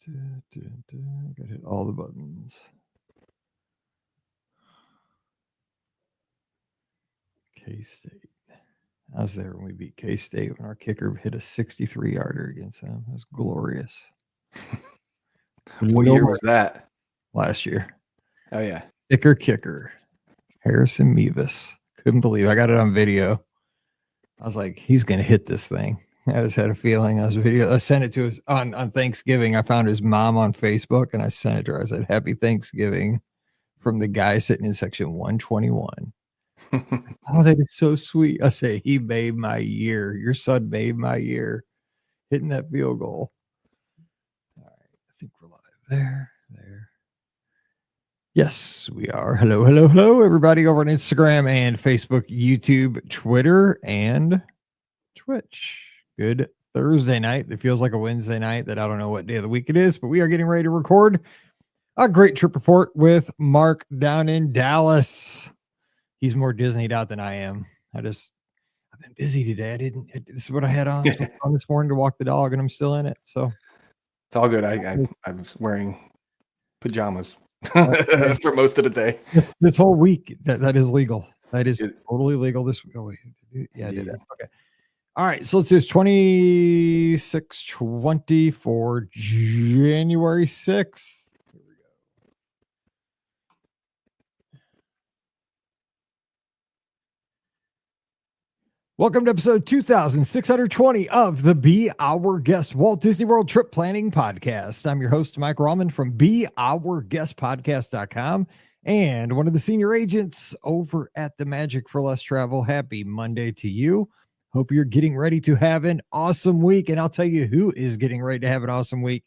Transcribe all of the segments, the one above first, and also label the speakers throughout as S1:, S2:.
S1: Gotta hit all the buttons. K-State. I was there when we beat K-State when our kicker hit a 63-yarder against them. It was glorious.
S2: What year was that?
S1: Last year.
S2: Oh, yeah.
S1: Kicker. Harrison Mevis. Couldn't believe it. I got it on video. I was like, he's going to hit this thing. I just had a feeling. I sent it to us on Thanksgiving. I found his mom on Facebook and I sent it to her. I said, Happy Thanksgiving from the guy sitting in section 121. Oh, that is so sweet. I say, he made my year. Your son made my year hitting that field goal. All right. I think we're live there. Yes, we are. Hello, everybody over on Instagram and Facebook, YouTube, Twitter, and Twitch. Good Thursday night. It feels like a Wednesday night that I don't know what day of the week it is, but we are getting ready to record a great trip report with Mark down in Dallas. He's more Disneyed out than I am. I've been busy today. This is what I had on this morning to walk the dog, and I'm still in it. So
S2: it's all good. I was wearing pajamas for most of the day.
S1: This whole week, that is legal. That is totally legal this week. Oh, wait. Yeah, I did that. Okay. All right. So let's do this 26/20 for January 6th. Here we go. Welcome to episode 2620 of the Be Our Guest Walt Disney World Trip Planning Podcast. I'm your host, Mike Rahman from BeOurGuestPodcast.com and one of the senior agents over at the Magic for Less Travel. Happy Monday to you. Hope you're getting ready to have an awesome week. And I'll tell you who is getting ready to have an awesome week.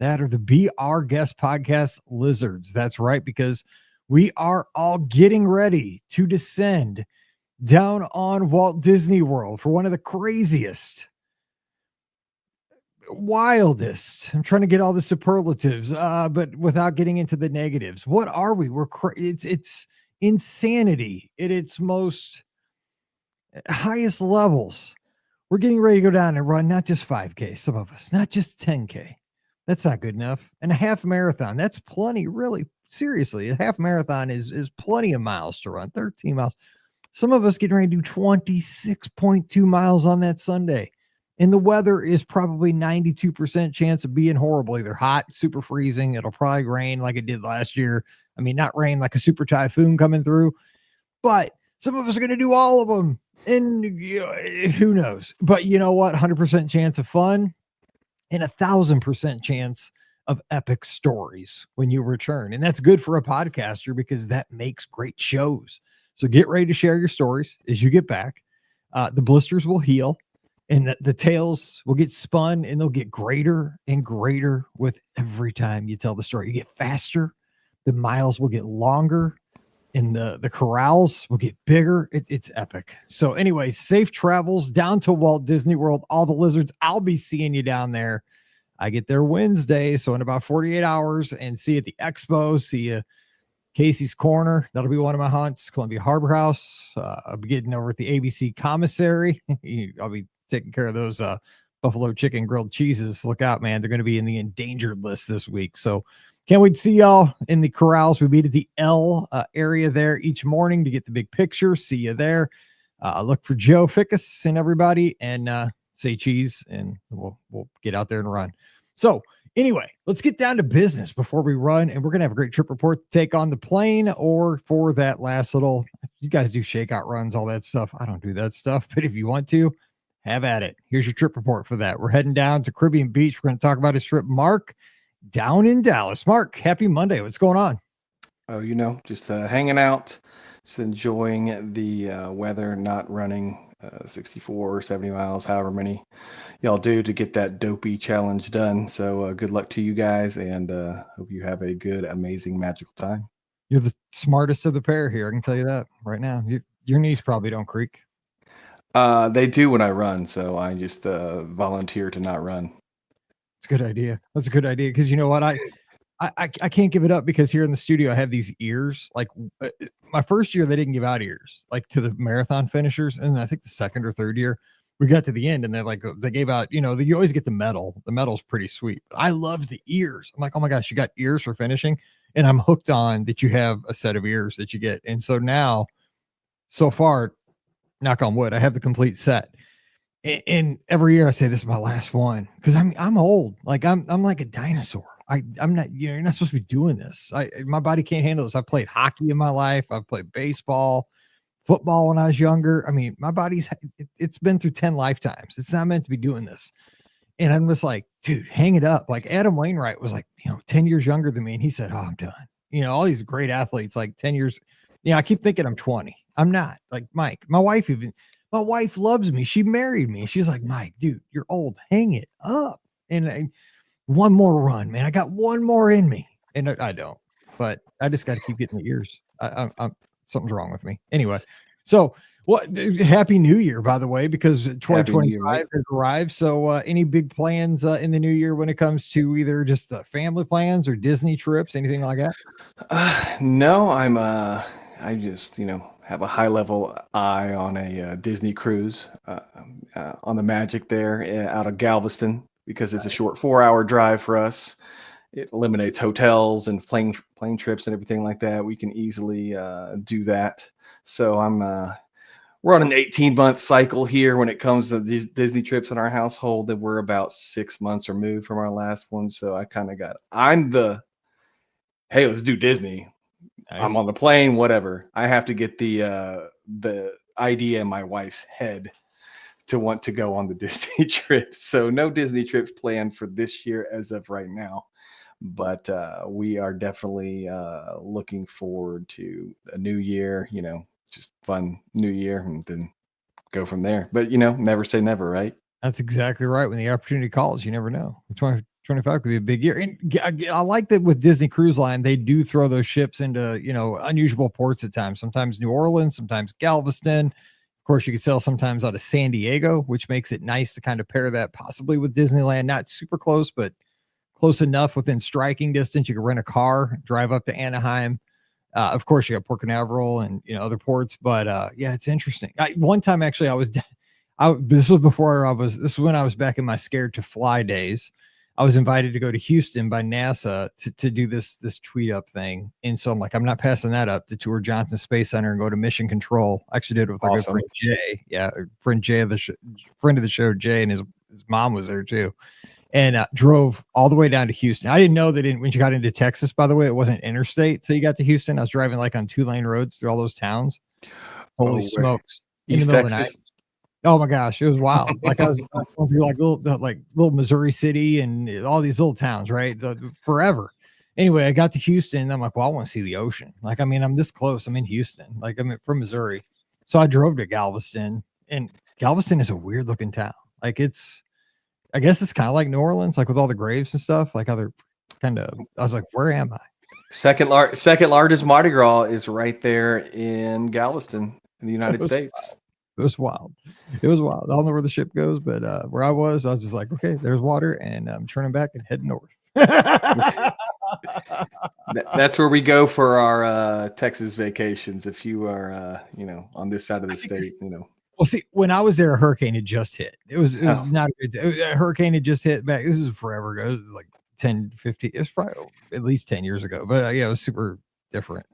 S1: That are the Be Our Guest Podcast Lizards. That's right, because we are all getting ready to descend down on Walt Disney World for one of the craziest, wildest. I'm trying to get all the superlatives, but without getting into the negatives. What are we? It's insanity at its most highest levels. We're getting ready to go down and run not just 5K, some of us, not just 10K. That's not good enough. And a half marathon. That's plenty, really. Seriously, a half marathon is plenty of miles to run. 13 miles. Some of us getting ready to do 26.2 miles on that Sunday. And the weather is probably 92% chance of being horrible, either hot, super freezing. It'll probably rain like it did last year. I mean, not rain like a super typhoon coming through, but some of us are going to do all of them. And who knows? But you know what? 100% chance of fun and 1,000% chance of epic stories when you return. And that's good for a podcaster because that makes great shows. So get ready to share your stories as you get back. The blisters will heal and the tails will get spun and they'll get greater and greater with every time you tell the story. You get faster. The miles will get longer and the corrals will get bigger. It's epic. So anyway, safe travels down to Walt Disney World. All the lizards, I'll be seeing you down there. I get there Wednesday. So in about 48 hours and see you at the expo. See you Casey's Corner. That'll be one of my hunts. Columbia Harbor House. I'll be getting over at the ABC Commissary. I'll be taking care of those buffalo chicken grilled cheeses. Look out, man. They're going to be in the endangered list this week. So can't wait to see y'all in the corrals. We meet at the L area there each morning to get the big picture. See you there. Look for Joe Fickus and everybody and say cheese and we'll get out there and run. So anyway, let's get down to business before we run, and we're going to have a great trip report to take on the plane or for that last little, you guys do shakeout runs, all that stuff. I don't do that stuff, but if you want to, have at it. Here's your trip report for that. We're heading down to Caribbean Beach. We're going to talk about his trip. Mark down in Dallas. Mark, happy Monday. What's going on?
S2: Oh, just hanging out, just enjoying the weather, not running 64 or 70 miles, however many y'all do to get that dopey challenge done. So good luck to you guys and hope you have a good, amazing, magical time.
S1: You're the smartest of the pair here. I can tell you that right now. Your knees probably don't creak.
S2: They do when I run. So I just volunteer to not run.
S1: It's a good idea. That's a good idea. Cause you know what? I can't give it up because here in the studio, I have these ears. Like my first year, they didn't give out ears like to the marathon finishers. And I think the second or third year we got to the end and they're like, they gave out, you always get the medal. The medal's pretty sweet. I love the ears. I'm like, oh my gosh, you got ears for finishing. And I'm hooked on that you have a set of ears that you get. And so now, so far, knock on wood, I have the complete set. And every year I say this is my last one because I'm old. Like I'm like a dinosaur. I'm not, you're not supposed to be doing this. My body can't handle this. I've played hockey in my life. I've played baseball, football when I was younger. I mean, my body's it's been through 10 lifetimes. It's not meant to be doing this. And I'm just like, dude, hang it up. Like Adam Wainwright was like, 10 years younger than me. And he said, oh, I'm done. All these great athletes, like 10 years. I keep thinking I'm 20. I'm not. Like Mike, my wife loves me. She married me. She's like, Mike, dude, you're old. Hang it up. And one more run, man. I got one more in me. And I don't, but I just got to keep getting the ears. I'm something's wrong with me. Anyway. So happy New Year, by the way, because 2025 has arrived. So any big plans in the new year when it comes to either just family plans or Disney trips, anything like that?
S2: No, I just, have a high level eye on a Disney cruise on the Magic there out of Galveston because it's a short 4-hour drive for us. It eliminates hotels and plane trips and everything like that. We can easily do that. So we're on an 18-month cycle here when it comes to these Disney trips in our household. That we're about 6 months removed from our last one. So hey, let's do Disney. Nice. I'm on the plane, whatever. I have to get the idea in my wife's head to want to go on the Disney trip. So no Disney trips planned for this year as of right now. But we are definitely looking forward to a new year, just fun new year and then go from there. But, never say never, right?
S1: That's exactly right. When the opportunity calls, you never know. 2025 could be a big year. And I like that with Disney Cruise Line, they do throw those ships into, unusual ports at times, sometimes New Orleans, sometimes Galveston. Of course, you can sail sometimes out of San Diego, which makes it nice to kind of pair that possibly with Disneyland. Not super close, but close enough within striking distance. You can rent a car, drive up to Anaheim. Of course, you got Port Canaveral and other ports, but yeah, it's interesting. One time actually, this was when I was back in my scared to fly days. I was invited to go to Houston by NASA to do this tweet up thing, and so I'm like, I'm not passing that up to tour Johnson Space Center and go to Mission Control. I actually did it with our good friend Jay. Yeah, friend Jay friend of the show, Jay, and his mom was there too. And drove all the way down to Houston. I didn't know that when you got into Texas, by the way, it wasn't interstate till you got to Houston. I was driving like on 2-lane roads through all those towns. Holy smokes. In the middle of the night. Oh my gosh, it was wild. Like I was going through like little Missouri City and all these little towns, right? Forever. Anyway, I got to Houston and I'm like, well, I want to see the ocean. Like, I mean, I'm this close. I'm in Houston. Like I'm from Missouri. So I drove to Galveston, and Galveston is a weird looking town. Like I guess it's kind of like New Orleans, like with all the graves and stuff, like how they're I was like, where am I?
S2: Second largest Mardi Gras is right there in Galveston in the United States.
S1: It was wild. It was wild. I don't know where the ship goes, but where I was just like, okay, there's water, and I'm turning back and heading north.
S2: That's where we go for our Texas vacations. If you are, on this side of the state,
S1: Well, see, when I was there, a hurricane had just hit. It was not a good. A hurricane had just hit back. This is forever ago. It was like 10, 50. It's probably at least 10 years ago. But yeah, it was super different.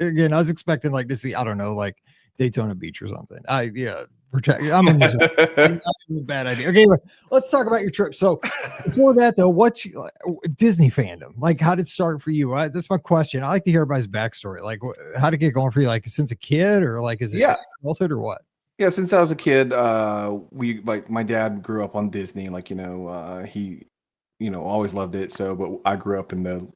S1: Again, I was expecting like to see, I don't know, like Daytona Beach or something. I'm in Missouri. Bad idea. Okay, anyway, let's talk about your trip. So before that, though, what's Disney fandom? Like, how did it start for you? That's my question. I like to hear everybody's backstory. Like, how did it get going for you? Like, since a kid, or like, is it adulthood or what?
S2: Yeah, since I was a kid, my dad grew up on Disney. He, always loved it. So, but I grew up in the,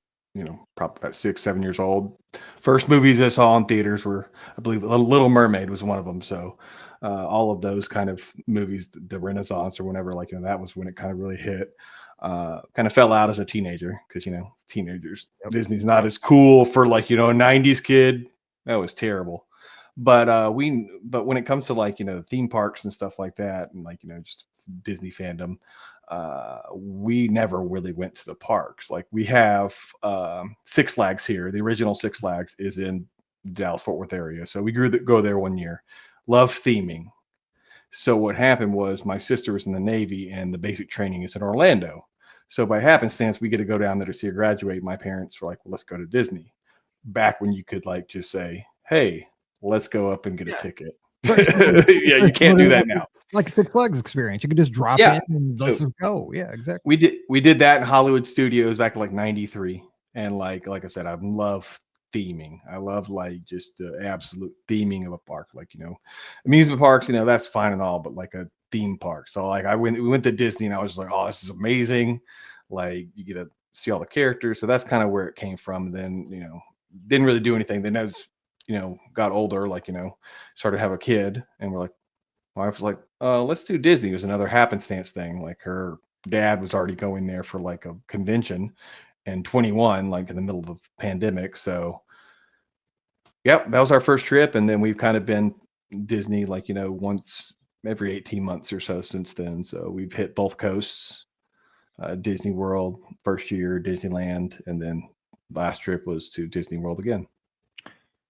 S2: probably about 6, 7 years old. First movies I saw in theaters were, I believe, Little Mermaid was one of them. So, all of those kind of movies, the Renaissance or whenever, that was when it kind of really hit. Kind of fell out as a teenager because teenagers, Disney's not as cool for a 90s kid. That was terrible. But when it comes to theme parks and stuff like that, and just Disney fandom, we never really went to the parks. Like we have Six Flags here. The original Six Flags is in the Dallas Fort Worth area, so we go there one year. Love theming. So what happened was my sister was in the Navy and the basic training is in Orlando. So by happenstance, we get to go down there to see her graduate. My parents were like, well, let's go to Disney. Back when you could like just say, hey, let's go up and get a
S1: Yeah.
S2: ticket.
S1: Right.
S2: Yeah, you can't do that now.
S1: Like Six Flags experience. You could just drop
S2: Yeah.
S1: in and let's
S2: So
S1: just go. Yeah, exactly.
S2: we did that in Hollywood Studios back in like '93, and like I said, I love theming. I love like just the absolute theming of a park. Like amusement parks, that's fine and all, but like a theme park. So like we went to Disney, and I was just like, oh, this is amazing. Like you get to see all the characters. So that's kind of where it came from. Then didn't really do anything. Then as got older, like started to have a kid, and we're like, my wife was like, let's do Disney. It was another happenstance thing. Like her dad was already going there for like a convention and 21, like in the middle of the pandemic. So, yep, that was our first trip. And then we've kind of been Disney like, once every 18 months or so since then. So we've hit both coasts, Disney World, first year, Disneyland. And then last trip was to Disney World again.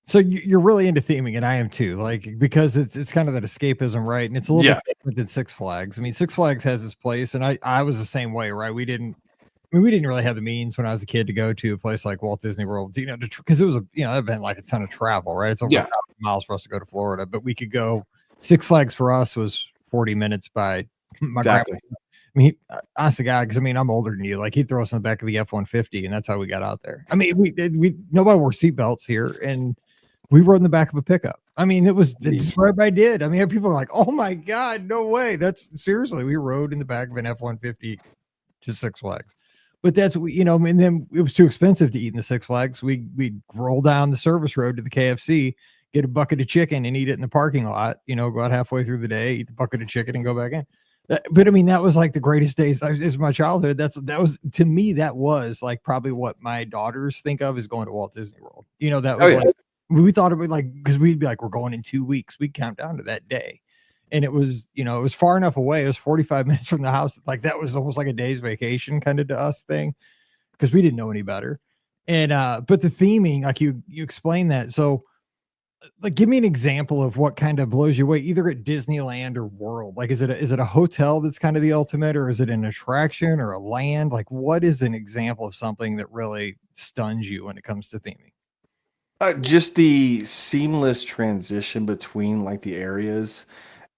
S1: So you're really into theming, and I am too. Like because it's kind of that escapism, right? And it's a little
S2: Yeah.
S1: bit different than Six Flags. I mean, Six Flags has its place, and I was the same way, right? We didn't really have the means when I was a kid to go to a place like Walt Disney World, because it was it'd been like a ton of travel, right? It's over
S2: Yeah.
S1: 1,000 miles for us to go to Florida, but we could go. Six Flags for us was 40 minutes by my
S2: Exactly.
S1: grandpa. I mean, honest to God, because I mean, I'm older than you. Like he'd throw us in the back of the F-150, and that's how we got out there. I mean, we nobody wore seatbelts here, and we rode in the back of a pickup. I mean, it's what I did. I mean, people are like, "Oh my God, no way!" That's seriously, we rode in the back of an F-150 to Six Flags. But that's and then it was too expensive to eat in the Six Flags. We'd roll down the service road to the KFC, get a bucket of chicken, and eat it in the parking lot. Go out halfway through the day, eat the bucket of chicken, and go back in. But I mean, that was like the greatest days of my childhood. That was to me, that was like probably what my daughters think of as going to Walt Disney World. That was like we thought it would like because we'd be like, we're going in 2 weeks. We'd count down to that day. And it was, it was far enough away. It was 45 minutes from the house. Like that was almost like a day's vacation kind of to us thing because we didn't know any better. And but the theming, like you explained that. So like give me an example of what kind of blows you away, either at Disneyland or World. Like is it a hotel that's kind of the ultimate, or is it an attraction or a land? Like what is an example of something that really stuns you when it comes to theming?
S2: Just the seamless transition between like the areas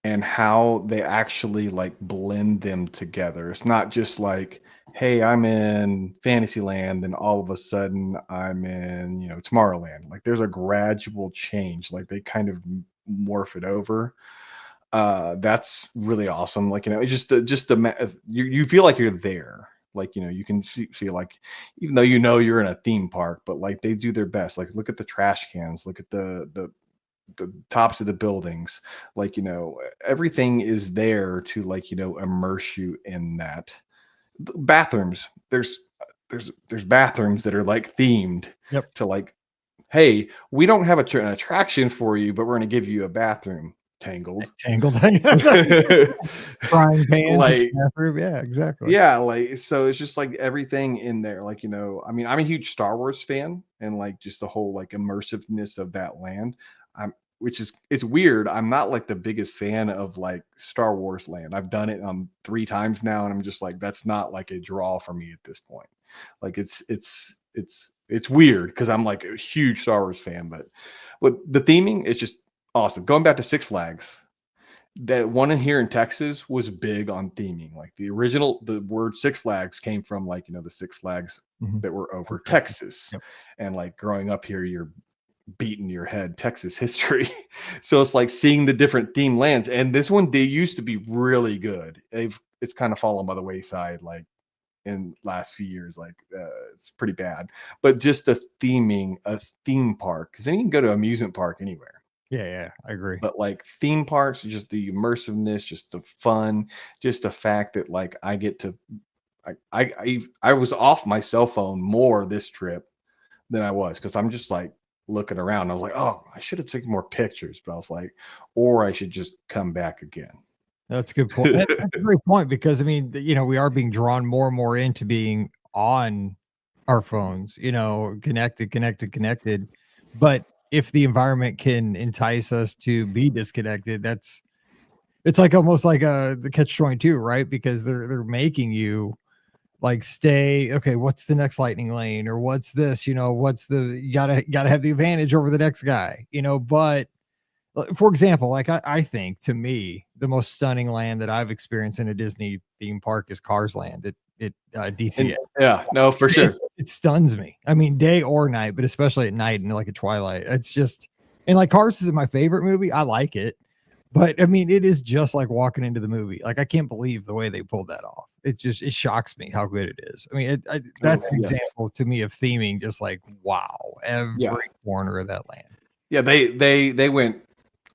S2: and how they actually like blend them together. It's not just like, hey, I'm in Fantasyland, and all of a sudden I'm in, Tomorrowland. Like there's a gradual change. Like they kind of morph it over. That's really awesome. Like, it's just you feel like you're there. Like, you can see like, even though you're in a theme park, but like they do their best. Like look at the trash cans, look at the tops of the buildings, like everything is there to like immerse you in that. The bathrooms, there's bathrooms that are like themed
S1: Yep.
S2: to like, hey, we don't have an attraction for you, but we're going to give you a bathroom. Tangled.
S1: Frying pans,
S2: Like,
S1: yeah, exactly.
S2: yeah, like so it's just like everything in there. Like, I mean, I'm a huge Star Wars fan, and like just the whole like immersiveness of that land. Which is it's weird. I'm not like the biggest fan of like Star Wars land. I've done it 3 times now, and I'm just like, that's not like a draw for me at this point. Like it's weird because I'm like a huge Star Wars fan, but with the theming, it's just awesome. Going back to Six Flags, that one in here in Texas was big on theming. Like the word Six Flags came from like, the Six Flags that were over Texas.
S1: Yep.
S2: And like growing up here, you're beating your head Texas history. So it's like seeing the different theme lands. And this one, they used to be really good. It's kind of fallen by the wayside, like in last few years. Like it's pretty bad. But just the theming, a theme park, because then you can go to amusement park anywhere.
S1: Yeah, I agree.
S2: But like theme parks, just the immersiveness, just the fun, just the fact that like I get to, I was off my cell phone more this trip than I was, because I'm just like looking around. I was like, oh, I should have taken more pictures, but I was like, or I should just come back again.
S1: That's a good point. That's a great point, because I mean, we are being drawn more and more into being on our phones, connected. But if the environment can entice us to be disconnected, It's like almost like the catch-22, right? Because they're making you like stay, okay, what's the next lightning lane, or what's this, what's the, you gotta have the advantage over the next guy, but for example, like I think, to me, the most stunning land that I've experienced in a Disney theme park is Cars Land at
S2: And
S1: DCA.
S2: yeah, no, for
S1: It,
S2: sure.
S1: it stuns me. I mean, day or night, but especially at night and like at twilight. It's just, and like Cars is my favorite movie. I like it, but I mean, it is just like walking into the movie. Like I can't believe the way they pulled that off. It shocks me how good it is. I mean, that's
S2: Oh,
S1: an
S2: yes.
S1: example to me of theming, just like wow,
S2: Yeah.
S1: every corner of that land.
S2: Yeah, they went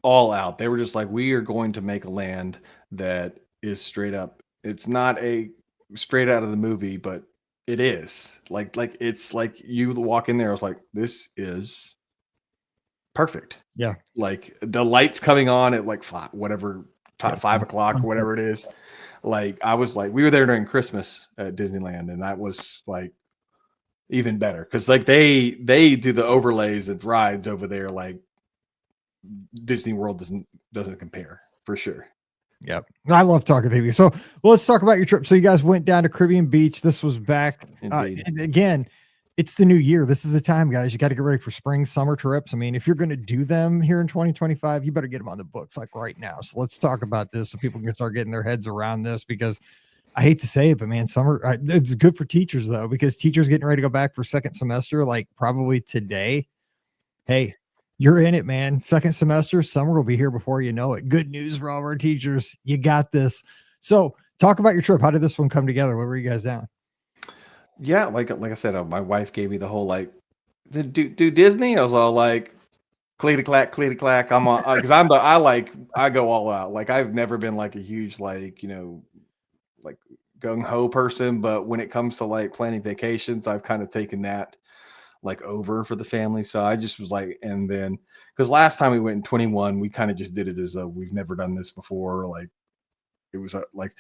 S2: all out. They were just like, we are going to make a land that is straight up. It's not a straight out of the movie, but it is. Like it's like you walk in there, I was like, this is perfect.
S1: Yeah,
S2: Like the lights coming on at like whatever
S1: yeah,
S2: 5 o'clock or whatever it is. Like I was like, we were there during Christmas at Disneyland, and that was like even better because like they do the overlays and rides over there like Disney World doesn't compare for sure.
S1: Yep. I love talking to you. So let's talk about your trip. So you guys went down to Caribbean Beach. This was back.
S2: Indeed.
S1: And again, it's the new year. This is the time, guys. You got to get ready for spring, summer trips. I mean, if you're going to do them here in 2025, you better get them on the books like right now. So let's talk about this so people can start getting their heads around this, because I hate to say it, but man, summer, it's good for teachers though, because teachers getting ready to go back for second semester, like probably today. Hey, you're in it, man. Second semester, summer will be here before you know it. Good news for all of our teachers. You got this. So, talk about your trip. How did this one come together? What were you guys down?
S2: Yeah, like I said, my wife gave me the whole like, do Disney. I was all like, clickety clack, clickety clack. I'm on because I go all out. Like I've never been like a huge like like gung ho person, but when it comes to like planning vacations, I've kind of taken that like over for the family. So I just was like, and then because last time we went in 21, we kind of just did it as a we've never done this before. Like it was like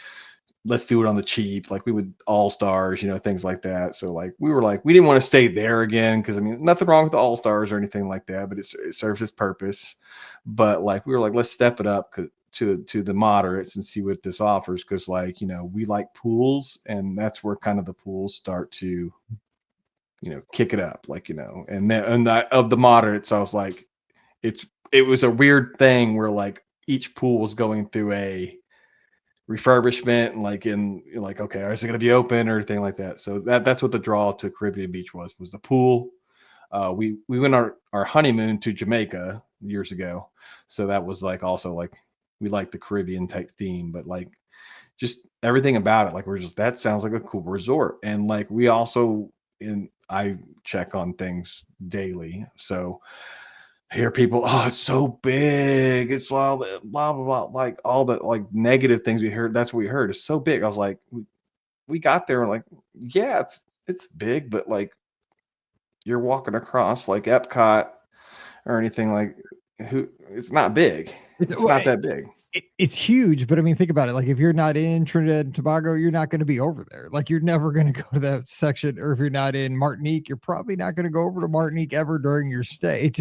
S2: let's do it on the cheap. Like we would all stars, things like that. So like we were like we didn't want to stay there again because I mean nothing wrong with the all stars or anything like that, but it serves its purpose. But like we were like let's step it up to the moderates and see what this offers because like we like pools and that's where kind of the pools start to kick it up, like, and then and that of the moderates, I was like, it was a weird thing where like each pool was going through a refurbishment and like like, okay, is it going to be open or anything like that? So that's what the draw to Caribbean Beach was the pool. We went our honeymoon to Jamaica years ago. So that was like also like we like the Caribbean type theme, but like just everything about it, like we're just that sounds like a cool resort. And like we also I check on things daily. So I hear people, oh, it's so big. It's blah blah blah blah, like all the like negative things we heard. That's what we heard. It's so big. I was like, we got there and like, yeah, it's big, but like you're walking across like Epcot or anything like who it's not big.
S1: It's,
S2: It's not that big.
S1: it's huge, but I mean, think about it. Like, if you're not in Trinidad and Tobago, you're not going to be over there. Like, you're never going to go to that section. Or if you're not in Martinique, you're probably not going to go over to Martinique ever during your stay.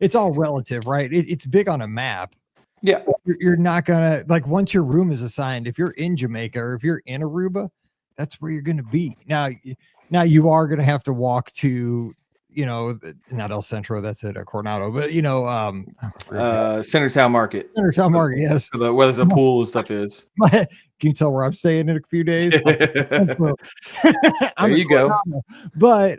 S1: It's all relative, right? It's big on a map.
S2: Yeah.
S1: You're not going to, like, once your room is assigned, if you're in Jamaica or if you're in Aruba, that's where you're going to be. Now you are going to have to walk to, not El Centro, that's at Coronado, but
S2: Centertown Market.
S1: Centertown Market, yes.
S2: Where there's a pool and stuff is.
S1: Can you tell where I'm staying in a few days?
S2: There
S1: I'm
S2: you go.
S1: But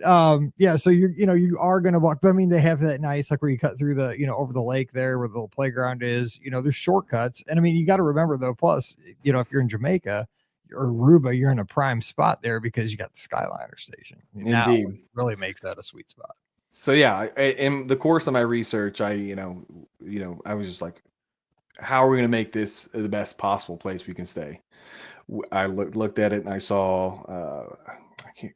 S1: yeah, so you are gonna walk. But I mean, they have that nice like where you cut through the over the lake there where the little playground is. There's shortcuts, and I mean you got to remember though. Plus, if you're in Jamaica or Aruba, you're in a prime spot there because you got the Skyliner station. Now
S2: Indeed.
S1: it really makes that a sweet spot.
S2: So yeah, in the course of my research, I I was just like, how are we going to make this the best possible place we can stay? I looked at it and I saw I can't.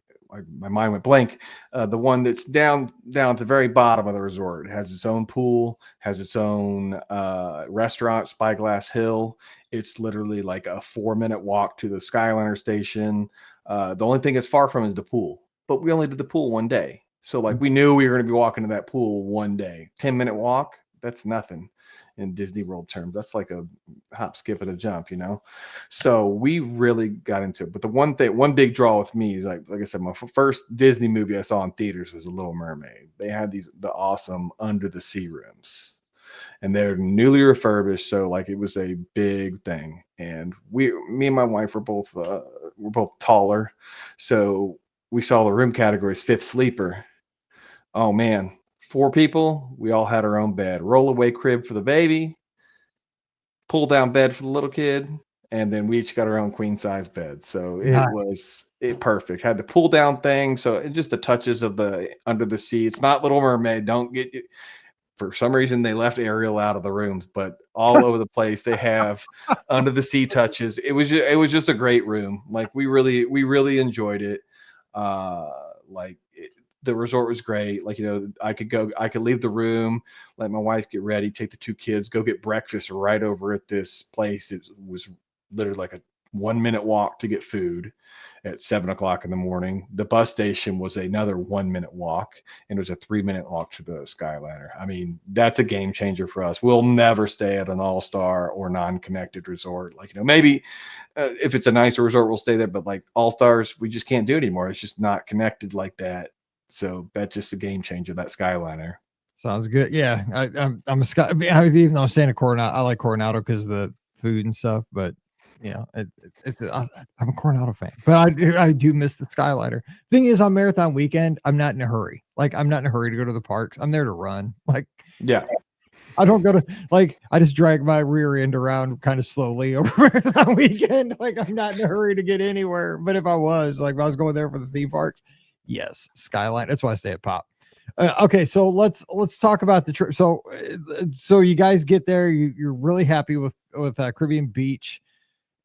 S2: My mind went blank. The one that's down at the very bottom of the resort. It has its own pool, has its own restaurant, Spyglass Hill. It's literally like a 4-minute walk to the Skyliner station. The only thing it's far from is the pool. But we only did the pool one day. So like we knew we were going to be walking to that pool one day. 10-minute walk, that's nothing. in Disney World terms. That's like a hop, skip, and a jump, you know? So we really got into it. But the one big draw with me is like I said, my first Disney movie I saw in theaters was The Little Mermaid. They had the awesome under the sea rooms, and they're newly refurbished, so like it was a big thing. And me and my wife were both taller, so we saw the room categories fifth sleeper. Oh man, 4 people, we all had our own bed, rollaway crib for the baby, pull down bed for the little kid, and then we each got our own queen size bed. So it
S1: Nice.
S2: was perfect. Had the pull down thing, so just the touches of the under the sea. It's not Little Mermaid. Don't get, for some reason they left Ariel out of the rooms, but all over the place they have under the sea touches. It was just a great room. Like we really enjoyed it. Like the resort was great. Like, you know, I could leave the room, let my wife get ready, take the 2 kids, go get breakfast right over at this place. It was literally like a 1 minute walk to get food at 7 o'clock in the morning. The bus station was another 1 minute walk, and it was a 3 minute walk to the Skyliner. I mean, that's a game changer for us. We'll never stay at an all-star or non-connected resort. Like, you know, maybe if it's a nicer resort, we'll stay there, but like all-stars, we just can't do it anymore. It's just not connected like that. So that's just a game changer, that Skyliner.
S1: Sounds good. Yeah, I'm a Sky. Even though I'm staying at Coronado, I like Coronado because of the food and stuff. But you know, I'm a Coronado fan. But I do miss the Skyliner. Thing is, on marathon weekend, I'm not in a hurry. Like, I'm not in a hurry to go to the parks. I'm there to run. Like,
S2: Yeah.
S1: I don't go to, like, I just drag my rear end around kind of slowly over marathon weekend. Like, I'm not in a hurry to get anywhere. But if I was going there for the theme parks, yes, Skyline. That's why I stay at Pop. Okay, so let's talk about the trip. So you guys get there. You're really happy with Caribbean Beach.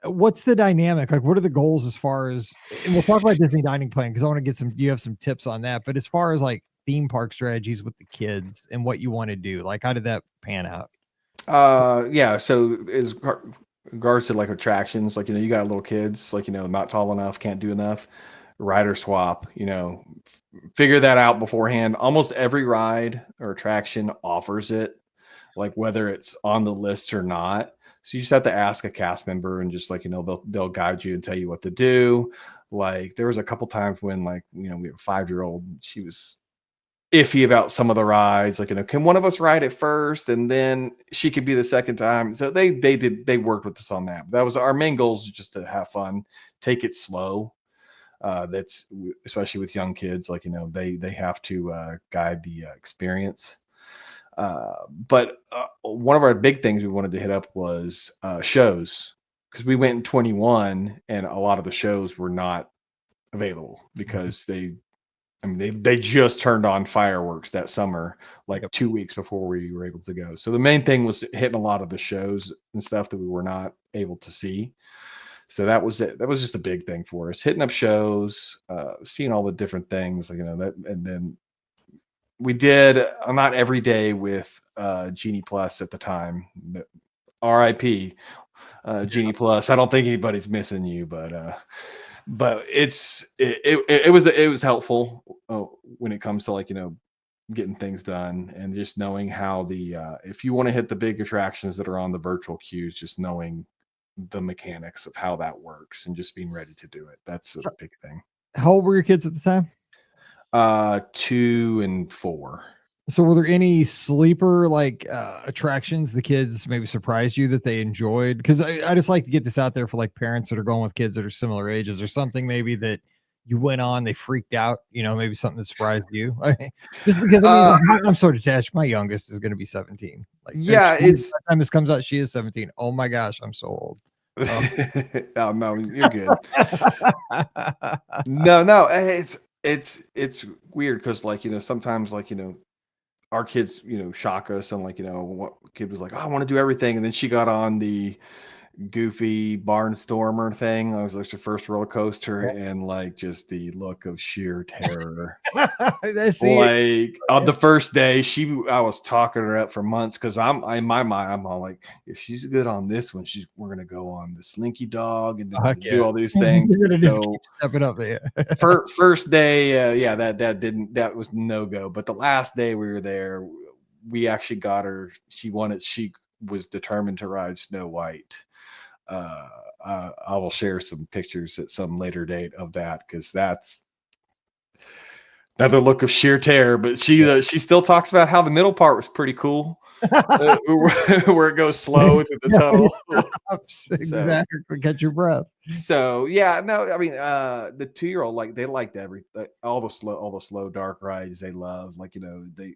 S1: What's the dynamic? Like, what are the goals as far as? And we'll talk about Disney dining plan because I want to get some. You have some tips on that. But as far as like theme park strategies with the kids and what you want to do, like how did that pan out?
S2: Yeah. So as regards to like attractions, like, you know, you got little kids, like, you know, not tall enough, can't do enough. Rider swap, you know, figure that out beforehand. Almost every ride or attraction offers it, like whether it's on the list or not. So you just have to ask a cast member, and just like, you know, they'll guide you and tell you what to do. Like there was a couple times when, like, you know, we have a 5-year-old, she was iffy about some of the rides. Like, you know, can one of us ride it first and then she could be the second time? So they worked with us on that. That was our main goal, is just to have fun, take it slow. That's especially with young kids, like, you know, they have to guide the experience. But one of our big things we wanted to hit up was shows, because we went in 21 and a lot of the shows were not available because they just turned on fireworks that summer, like
S1: Yep.
S2: 2 weeks before we were able to go. So the main thing was hitting a lot of the shows and stuff that we were not able to see. So that was it. That was just a big thing for us, hitting up shows, seeing all the different things, like, you know, that. And then we did not every day with Genie Plus at the time. RIP Genie Plus. I don't think anybody's missing you, but it was helpful when it comes to, like, you know, getting things done, and just knowing how the if you want to hit the big attractions that are on the virtual queues, just knowing the mechanics of how that works and just being ready to do it. That's a
S1: So,
S2: big thing.
S1: how old were your kids at the time?
S2: 2 and 4.
S1: So were there any sleeper like attractions the kids maybe surprised you that they enjoyed? Because I just like to get this out there for like parents that are going with kids that are similar ages, or something maybe that you went on, they freaked out, you know, maybe something that surprised you. Just because I mean, I'm so detached. My youngest is going to be 17. Like
S2: Yeah,
S1: by the
S2: it's
S1: time this comes out, she is 17. Oh my gosh, I'm so old. Oh.
S2: oh no, you're good. No, it's weird because, like, you know, sometimes, like, you know, our kids, you know, shock us, and like, you know, what kid was like, oh, I want to do everything, and then she got on the goofy barnstormer thing. I was like, her first roller coaster, and like just the look of sheer terror.
S1: I see it.
S2: Like on the first day, I was talking her up for months, because in my mind, I'm all like, if she's good on this one, we're gonna go on the Slinky Dog, and then we're
S1: Heck
S2: gonna do
S1: yeah.
S2: all these things.
S1: You're
S2: And
S1: gonna just keep
S2: so
S1: stepping up there.
S2: first day, yeah, that was no go. But the last day we were there, we actually got her. She was determined to ride Snow White. I will share some pictures at some later date of that, because that's another look of sheer terror. But she still talks about how the middle part was pretty cool, where it goes slow through the
S1: Yeah, it
S2: tunnel.
S1: stops.
S2: So
S1: Exactly. Catch your breath.
S2: yeah, no, I mean, the 2-year-old, like, they liked all the slow dark rides they love. Like, they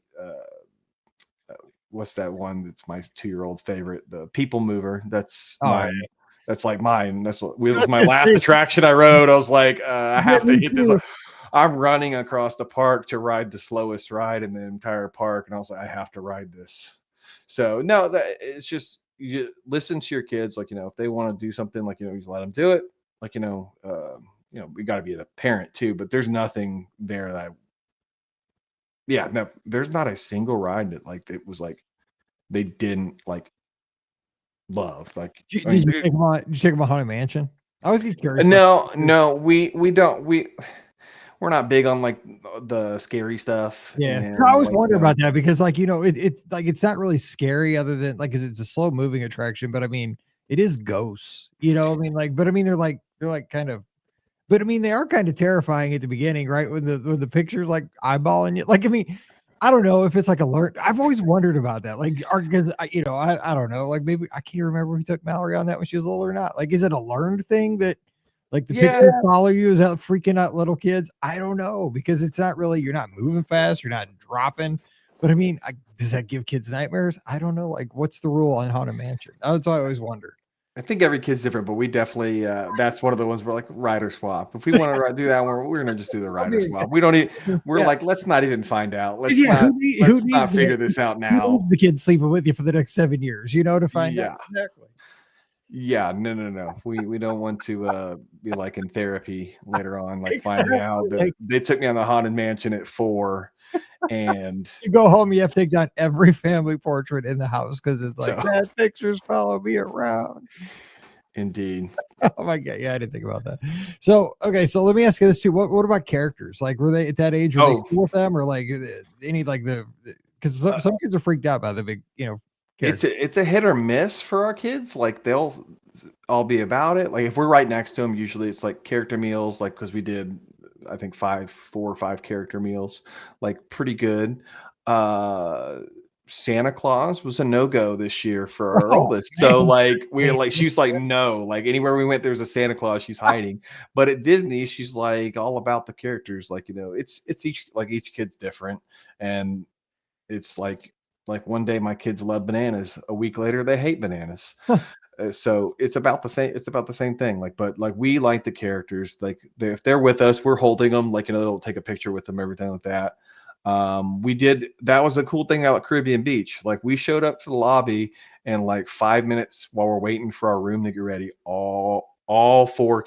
S2: what's that one that's my 2-year-old's favorite? The People Mover. That's
S1: Oh yeah.
S2: mine. That's like mine. That's what it
S1: I was
S2: was my
S1: gonna
S2: last
S1: say,
S2: attraction I rode. I was like, I
S1: yeah,
S2: have to
S1: me
S2: hit this.
S1: too.
S2: I'm running across the park to ride the slowest ride in the entire park, and I was like, I have to ride this. So no, that it's just, you listen to your kids. Like, if they want to do something, like, you just let them do it. Like, we got to be a parent too. But there's nothing there that yeah, no, there's not a single ride that, like, it was like they didn't like love. Like,
S1: Did
S2: I mean,
S1: you take them on? Did you take them on Haunted Mansion? I always get curious about
S2: no,
S1: that.
S2: no, we don't we're not big on, like, the scary stuff,
S1: Yeah. So I
S2: and,
S1: always
S2: like,
S1: wonder about that because, like, it's like it's not really scary other than like, 'cause it's a slow moving attraction, but I mean, it is ghosts, I mean, like, but I mean, they're like kind of, but I mean, they are kind of terrifying at the beginning, right? When the picture's like eyeballing you. Like, I mean, I don't know if it's like a learn. I've always wondered about that. Like, are because I don't know. Like, maybe I can't remember who took Mallory on that when she was little or not. Like, is it a learned thing that like the
S2: yeah,
S1: pictures follow you? Is that freaking out little kids? I don't know because it's not really. You're not moving fast. You're not dropping. But I mean, does that give kids nightmares? I don't know. Like, what's the rule on Haunted Mansion? That's what I always wonder.
S2: I think every kid's different, but we definitely, that's one of the ones we're like, rider swap. If we wanna do that, we're gonna just do the
S1: I
S2: rider
S1: mean,
S2: swap. We don't need we're
S1: yeah.
S2: like, "Let's not even find out.
S1: 'Cause, yeah, who
S2: Let's
S1: needs
S2: not
S1: that?
S2: figure this out
S1: Who needs
S2: now."
S1: the kid sleeping with you for the next 7 years, to find out?
S2: Yeah.
S1: Exactly.
S2: Yeah, no, no, no. We don't want to, be, like, in therapy later on, like, finding
S1: Exactly,
S2: out that
S1: like,
S2: they took me on the Haunted Mansion at 4, and
S1: you go home, you have to take down every family portrait in the house because it's like,
S2: so
S1: "That pictures follow me around."
S2: indeed.
S1: Oh my god, yeah, I didn't think about that. So, okay, so let me ask you this too, what about characters? Like, were they at that age, were they
S2: Oh,
S1: cool with them or, like, any, like, because
S2: uh,
S1: some kids are freaked out by the big, character.
S2: it's a hit or miss for our kids. Like, they'll all be about it. Like, if we're right next to them, usually it's, like, character meals, like, because we did, I think, 4 or 5 character meals, like, pretty good. Uh, Santa Claus was a no-go this year for our
S1: Oh,
S2: oldest.
S1: man,
S2: So, like, we're
S1: man.
S2: like she's like, "No." Like, anywhere we went, there's a Santa Claus, she's hiding. But at Disney, she's, like, all about the characters. Like, it's each kid's different, and it's like one day my kids love bananas, a week later they hate bananas. So it's about the same thing. Like, but like, we like the characters. Like, if they're with us, we're holding them. Like, they'll take a picture with them, everything like that. We did that was a cool thing out at Caribbean Beach. Like, we showed up to the lobby, and like 5 minutes while we're waiting for our room to get ready, all four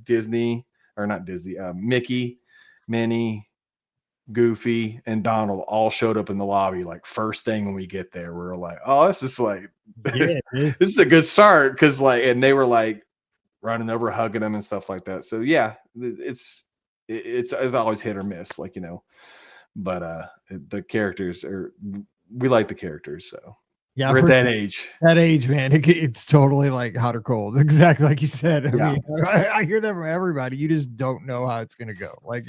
S2: Disney, or not Disney, Mickey, Minnie, Goofy, and Donald all showed up in the lobby, like, first thing when we get there. We were like, "Oh, this is like
S1: Yeah, it is.
S2: this is a good start," because, like, and they were like running over, hugging them and stuff like that. So yeah, it's always hit or miss, like, but the characters are we like the characters, so
S1: Yeah, I've
S2: we're at
S1: heard
S2: that age.
S1: that age, man, it's totally like hot or cold. Exactly like you said. I
S2: Yeah.
S1: mean, I hear that from everybody. You just don't know how it's gonna go. Like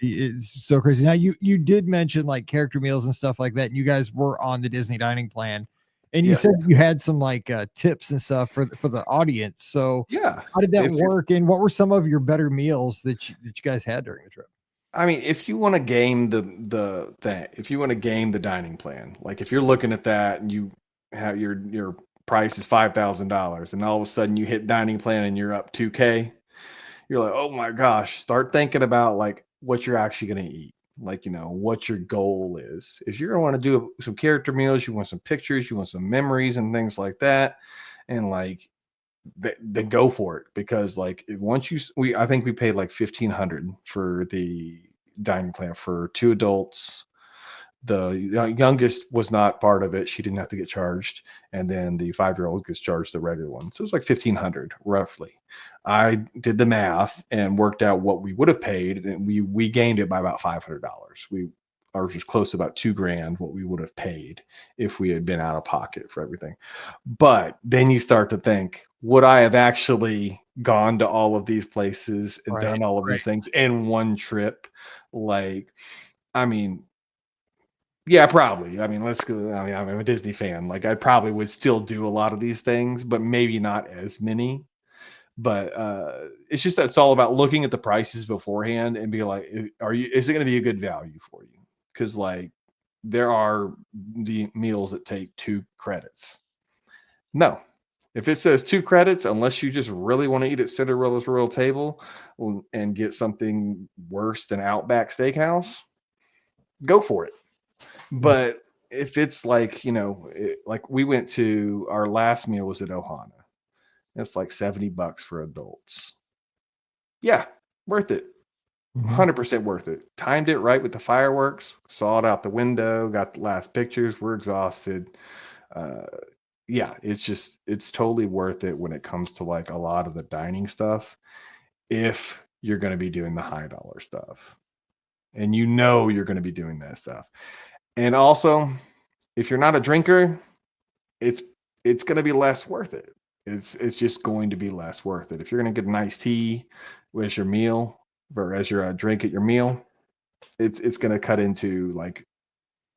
S1: it's so crazy. Now you did mention like character meals and stuff like that, and you guys were on the Disney dining plan, and you
S2: Yes.
S1: said you had some like tips and stuff for the audience. So
S2: Yeah.
S1: how did that
S2: If you
S1: work? And what were some of your better meals that you guys had during the trip?
S2: I mean, if you want to game the thing, if you want to game the dining plan, like, if you're looking at that and you have your price is $5,000, and all of a sudden you hit dining plan and you're up 2K, you're like, oh my gosh, start thinking about, like, what you're actually going to eat. Like, what your goal is. If you're going to want to do some character meals, you want some pictures, you want some memories and things like that, and like, then go for it. Because, like, once I think we paid like 1,500 for the dining plan for 2 adults. The youngest was not part of it; she didn't have to get charged, and then the 5-year-old gets charged the regular one. So it was like 1,500 roughly. I did the math and worked out what we would have paid, and we gained it by about $500. ours was close to about $2,000 what we would have paid if we had been out of pocket for everything. But then you start to think, would I have actually gone to all of these places and
S1: Right.
S2: done all of
S1: Right.
S2: these things in one trip? Like, I mean, yeah, probably. I mean, let's go. I mean, I'm a Disney fan. Like, I probably would still do a lot of these things, but maybe not as many. But it's just it's all about looking at the prices beforehand and be like, is it going to be a good value for you? Because like there are the meals that take 2 credits. No, if it says 2 credits, unless you just really want to eat at Cinderella's Royal Table and get something worse than Outback Steakhouse, go for it.
S1: Mhm.
S2: But if it's like, like we went to our last meal was at Ohana. It's like $70 for adults. Yeah, worth it.
S1: Mhm.
S2: 100% worth it. Timed it right with the fireworks, saw it out the window, got the last pictures. We're exhausted. Uh, yeah, it's totally worth it when it comes to like a lot of the dining stuff if you're going to be doing the high dollar stuff. And you're going to be doing that stuff. And also, if you're not a drinker, it's it's going to be less worth it. It's just going to be less worth it. If you're going to get a nice tea as your meal or as your drink at your meal, it's going to cut into like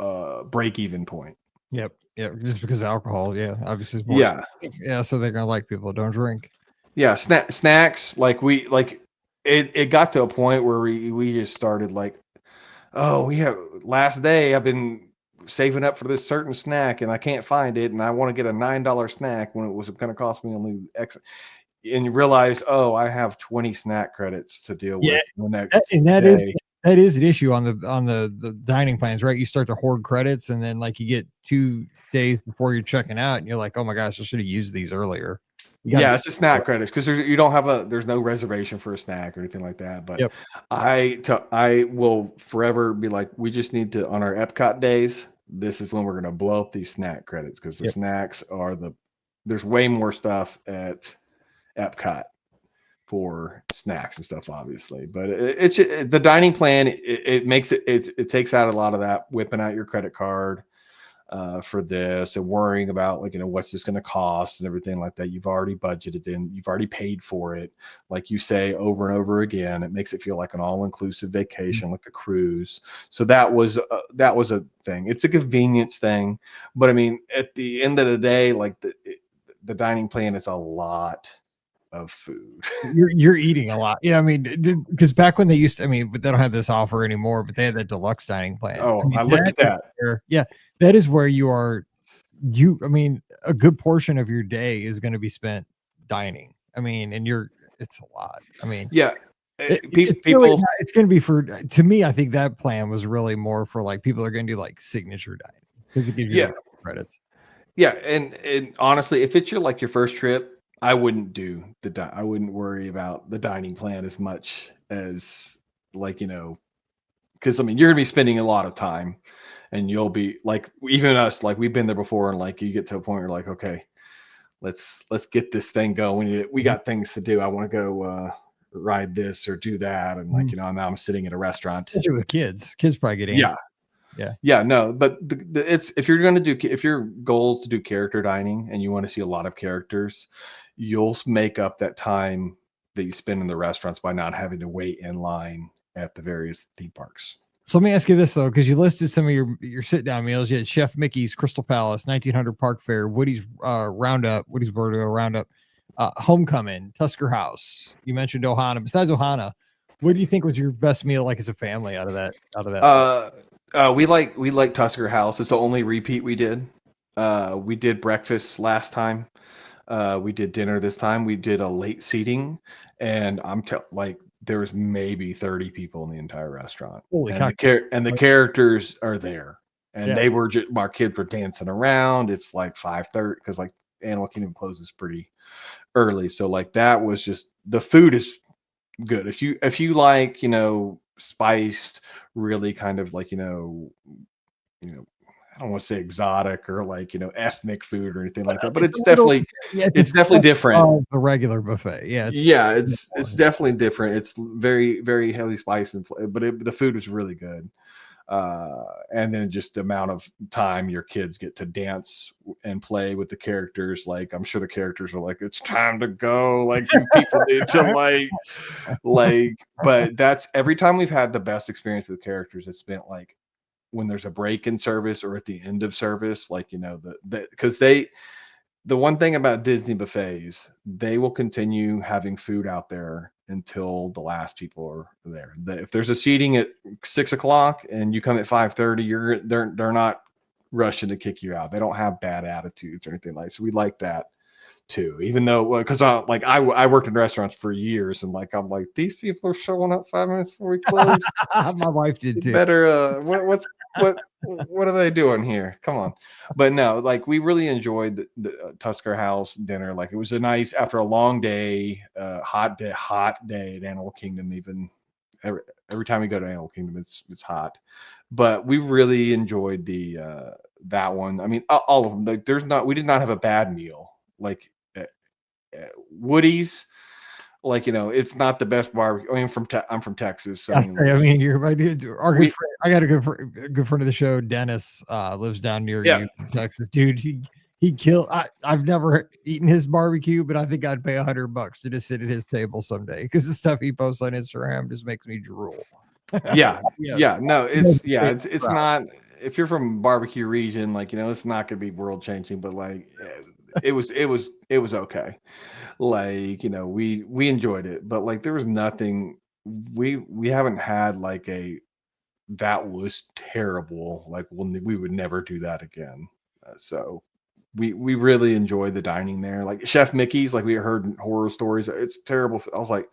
S2: a break even point.
S1: Yep. Yeah. Just because alcohol, yeah, obviously is more
S2: Yeah.
S1: expensive. Yeah. So they're gonna like people who don't drink.
S2: Yeah, snacks like it got to a point where we just started like, oh, we have last day I've been saving up for this certain snack and I can't find it and I want to get a $9 snack when it was going to cost me only X, and you realize, oh, I have 20 snack credits to deal
S1: Yeah.
S2: with the next
S1: That is
S2: day.
S1: an issue on the dining plans, right? You start to hoard credits, and then like you get 2 days before you're checking out, and you're like, oh my gosh, I should have used these earlier. You got to
S2: Yeah,
S1: be
S2: it's the snack credits because you don't have there's no reservation for a snack or anything like that. But
S1: yep.
S2: I will forever be like, we just need to on our Epcot days. This is when we're gonna blow up these snack credits because the
S1: Yep.
S2: snacks are there's way more stuff at Epcot for snacks and stuff, obviously. But it's the dining plan. It makes it takes out a lot of that whipping out your credit card for this and worrying about like what's this going to cost and everything like that. You've already budgeted in, you've already paid for it, like you say over and over again. It makes it feel like an all-inclusive vacation, like a cruise. So that was a thing. It's a convenience thing, but I mean at the end of the day, like the dining plan is a lot of food.
S1: You're eating a lot. Yeah, I mean, because back when they used to, I mean, but they don't have this offer anymore, but they had that deluxe dining plan. I
S2: Oh,
S1: mean,
S2: I looked at that.
S1: yeah, that is where I mean, a good portion of your day is going to be spent dining. I mean, and it's a lot. I mean,
S2: Yeah.
S1: it's really
S2: People,
S1: it's going to be to me, I think that plan was really more for like people that are going to do like signature dining because it gives you
S2: yeah.
S1: the credits.
S2: Yeah, and honestly, if it's your first trip, I wouldn't do I wouldn't worry about the dining plan as much as like, because I mean, you're gonna be spending a lot of time and you'll be like even us, like we've been there before and like you get to a point where you're like, okay, let's get this thing going. We
S1: Mhm.
S2: got things to do. I want to go ride this or do that. And like,
S1: Mhm.
S2: now I'm sitting at a restaurant.
S1: Especially with kids. Kids probably get
S2: Yeah.
S1: antsy. Yeah.
S2: Yeah, no, but it's if you're going to do if your goal is to do character dining and you want to see a lot of characters, you'll make up that time that you spend in the restaurants by not having to wait in line at the various theme parks.
S1: So let me ask you this though, because you listed some of your sit down meals. You had Chef Mickey's Crystal Palace, 1900 Park Fair, Woody's Roundup, Woody's Burger Roundup, Homecoming, Tusker House. You mentioned Ohana. Besides Ohana, what do you think was your best meal like as a family out of that?
S2: Uh, we like Tusker House. It's the only repeat we did. We did breakfast last time. We did dinner this time. We did a late seating, and like there was maybe 30 people in the entire restaurant,
S1: Holy
S2: and
S1: cow!
S2: the characters are there, and
S1: Yeah.
S2: they were just our kids were dancing around. It's like 5:30 because like Animal Kingdom closes pretty early, so like that was just the food is good. If you like spiced, really kind of like you know I don't want to say exotic or like ethnic food or anything
S1: But
S2: like that, but
S1: it's a little, yeah, it's a
S2: it's definitely
S1: step
S2: different.
S1: above the regular buffet. Yeah,
S2: Yeah, it's definitely different. It's very very heavily spiced, and the food was really good. And then just the amount of time your kids get to dance and play with the characters. Like, I'm sure the characters are like, it's time to go. Like, you people need to but that's every time we've had the best experience with characters. It's been like when there's a break in service or at the end of service, like, because the one thing about Disney buffets, they will continue having food out there until the last people are there. If there's a seating at 6 o'clock and you come at 5:30, they're not rushing to kick you out. They don't have bad attitudes or anything like. So we like that too. Even though, because I worked in restaurants for years, and like I'm like, these people are showing up 5 minutes before we close.
S1: My wife did too.
S2: Better what are they doing here? Come on. But no, like we really enjoyed the Tusker House dinner. Like it was a nice, after a long day, hot day at Animal Kingdom. Even every time we go to Animal Kingdom, it's hot. But we really enjoyed that one. I mean, all of them. Like we did not have a bad meal. Like Woody's, like, it's not the best barbecue. I mean, I'm from Texas, so
S1: I mean, you're my dude. Our good friend, I got a good friend of the show, Dennis, lives down near you in Texas. Dude, he killed. I've never eaten his barbecue, but I think I'd pay $100 to just sit at his table someday, because the stuff he posts on Instagram just makes me drool.
S2: No, it's not. If you're from barbecue region, like, it's not gonna be world changing, but like it was okay. Like, we enjoyed it, but like there was nothing, we haven't had like that was terrible, like we would never do that again. So we really enjoyed the dining there. Like Chef Mickey's, like we heard horror stories, it's terrible. I was like,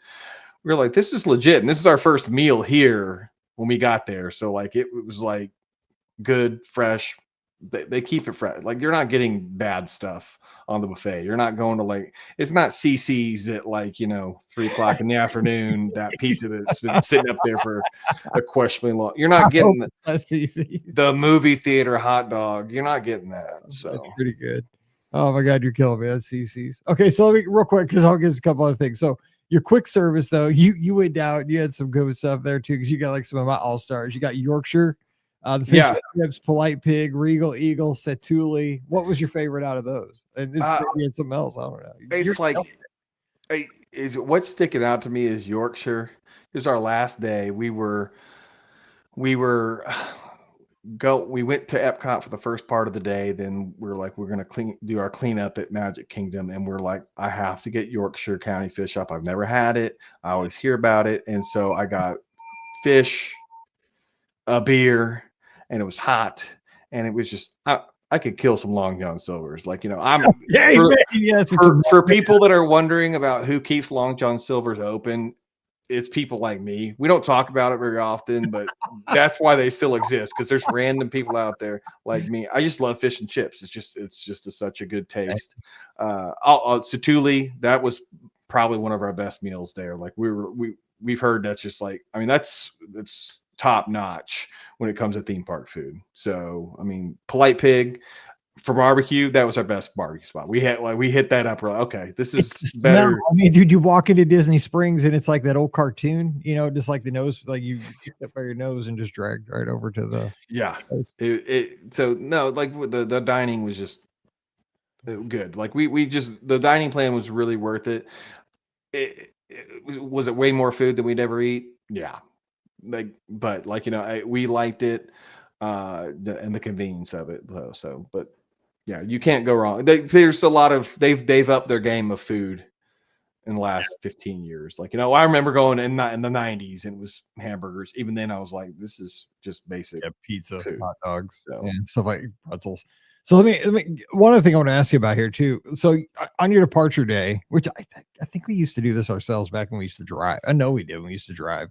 S2: we were like, this is legit, and this is our first meal here when we got there. So like it was like good, fresh. They keep it fresh. Like you're not getting bad stuff on the buffet. You're not going to like, it's not CC's at like 3 o'clock in the afternoon. That pizza that's been sitting up there for a questionably long. You're not getting the movie theater hot dog. You're not getting that. So
S1: that's pretty good. Oh my God, you're killing me. That's CC's. Okay, so let me real quick, because I'll get a couple other things. So your quick service though, you went down. You had some good stuff there too, because you got like some of my all stars. You got Yorkshire. The fish and chips, Polite Pig, Regal Eagle, Setuli. What was your favorite out of those? And it's maybe something else. I don't know.
S2: It's like, what's sticking out to me is Yorkshire. It was our last day. We went to Epcot for the first part of the day. Then we're like, we're gonna do our cleanup at Magic Kingdom, and we're like, I have to get Yorkshire County fish up. I've never had it. I always hear about it, and so I got fish, a beer, and it was hot, and it was just I could kill some Long John Silvers. Like, I'm for people that are wondering about who keeps Long John Silvers open, it's people like me. We don't talk about it very often, but that's why they still exist, because there's random people out there like me. I just love fish and chips. It's just such a good taste. Satuli, that was probably one of our best meals there. Like we've heard that's just like, I mean, it's top notch when it comes to theme park food. So I mean, Polite Pig for barbecue, that was our best barbecue spot. We hit that up. We're like, okay, this is better.
S1: I mean, dude, you walk into Disney Springs and it's like that old cartoon, just like the nose, like you get up by your nose and just dragged right over to the
S2: so no, like the dining was just good. Like we just, the dining plan was really worth it. Was it way more food than we'd ever eat? Yeah. But we liked it, and the convenience of it though. So, but yeah, you can't go wrong. There's a lot of, they've upped their game of food in the last 15 years. Like, I remember going in the 90s and it was hamburgers. Even then I was like, this is just basic
S1: pizza,
S2: food.
S1: hot dogs, and stuff like pretzels. So let me one other thing I want to ask you about here too. So on your departure day, which I think we used to do this ourselves back when we used to drive. I know we did when we used to drive.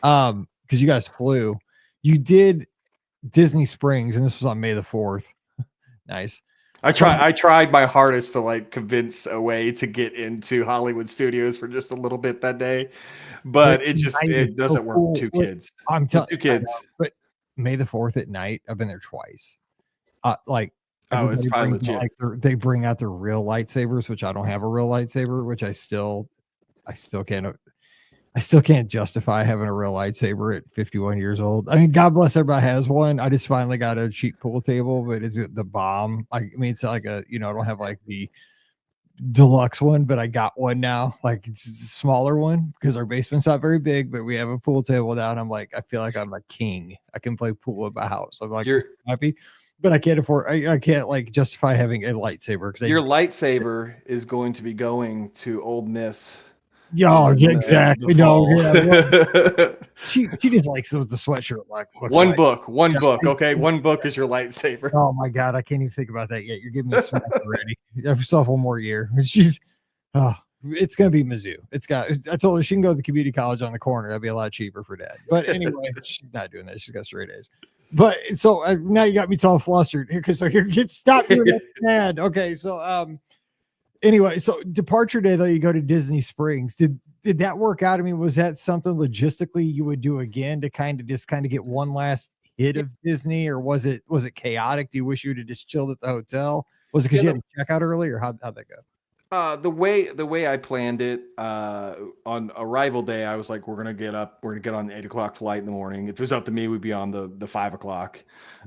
S1: Because you guys flew, you did Disney Springs, and this was on May the 4th. Nice.
S2: I tried my hardest to like convince a way to get into Hollywood Studios for just a little bit that day, but it doesn't work with 2 kids.
S1: I'm telling
S2: 2 kids.
S1: But May the 4th at night, I've been there twice.
S2: It's probably legit.
S1: They bring out their real lightsabers, which I don't have a real lightsaber, which I still can't. I still can't justify having a real lightsaber at 51 years old. I mean, God bless everybody has one. I just finally got a cheap pool table, but it's the bomb. I mean, it's like I don't have like the deluxe one, but I got one now. Like it's a smaller one because our basement's not very big, but we have a pool table now. And I'm like, I feel like I'm a king. I can play pool at my house. I'm like
S2: Your
S1: happy, but I can't afford. I can't like justify having a lightsaber because
S2: your lightsaber is going to be going to Old Miss
S1: yeah,
S2: in the
S1: exactly. No,
S2: fall.
S1: yeah, well, she just likes what the sweatshirt looks
S2: One
S1: like.
S2: book, one
S1: Yeah,
S2: book. Okay, one book is your lightsaber.
S1: oh my god, I can't even think about that yet. You're giving me smack already. Have yourself one more year. She's oh, it's gonna be Mizzou. It's got. I told her she can go to the community college on the corner. That'd be a lot cheaper for dad. But anyway, she's not doing that. She's got straight A's. But so now you got me all flustered because so here, get stop doing that, dad. Okay, so anyway, so departure day though, you go to Disney Springs. Did that work out? I mean, was that something logistically you would do again to kind of get one last hit of Disney, or was it chaotic? Do you wish you would have just chilled at the hotel? Was it because
S2: Yeah,
S1: you had to check out early, or how'd that go?
S2: the way I planned it, on arrival day, I was like, we're gonna get up, we're gonna get on the 8 o'clock flight in the morning. If it was up to me, we'd be on the 5 o'clock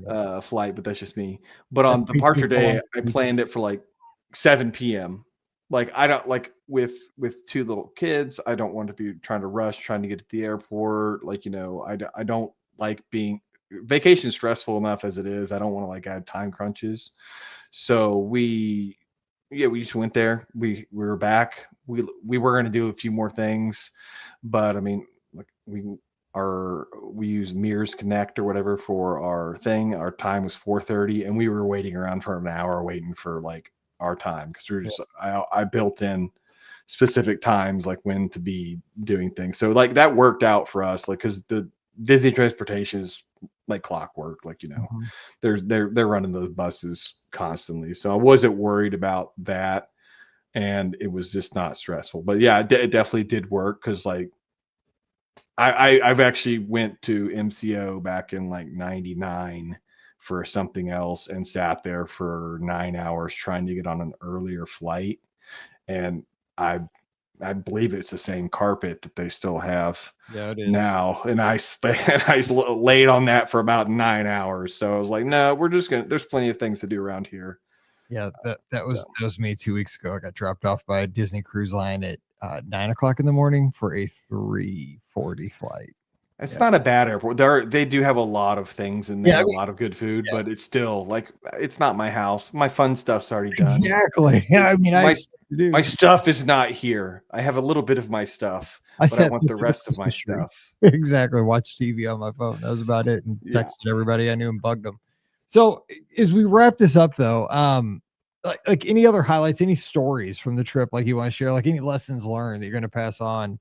S1: Yeah.
S2: flight, but that's just me. But
S1: That's
S2: on
S1: way too
S2: departure
S1: long.
S2: day, I planned it for like 7 p.m. Like I don't like with two little kids, I don't want to be trying to rush, trying to get to the airport. Like, I don't like being vacation stressful enough as it is. I don't want to like add time crunches. So we just went there. We were back. We were going to do a few more things, but I mean, like we use Mirrors Connect or whatever for our thing. Our time was 4:30, and we were waiting around for an hour waiting for like our time because we were
S1: Yeah.
S2: just I built in specific times like when to be doing things. So like that worked out for us, like because the Disney transportation is like clockwork. Like
S1: Mhm.
S2: they're running those buses constantly, so I wasn't worried about that, and it was just not stressful. But yeah, it definitely did work because like I've actually went to MCO back in like '99 for something else and sat there for 9 hours trying to get on an earlier flight, and I I believe it's the same carpet that they still have
S1: Yeah, it is.
S2: now, and laid on that for about 9 hours. So I was like, no, we're just gonna. There's plenty of things to do around here.
S1: Yeah, that
S2: So
S1: was me 2 weeks ago. I got dropped off by a Disney Cruise Line at 9 o'clock in the morning for a 3:40 flight.
S2: it's
S1: Yeah,
S2: not a bad airport. They do have a lot of things in
S1: yeah,
S2: there,
S1: I
S2: a
S1: mean,
S2: lot of good food,
S1: yeah,
S2: but it's still like it's not my house. My fun stuff's already done.
S1: exactly. Yeah, I
S2: It's
S1: mean, I had stuff to
S2: my
S1: do.
S2: stuff is not here. I have a little bit of my stuff,
S1: I
S2: but I
S1: sat
S2: want
S1: there
S2: the
S1: for the
S2: rest of my
S1: Christmas tree.
S2: stuff.
S1: Exactly. Watched TV on my phone. That was about it, and
S2: Yeah.
S1: texted everybody I knew and bugged them. So as we wrap this up, though, like any other highlights, any stories from the trip, like you want to share, like any lessons learned that you're going to pass on,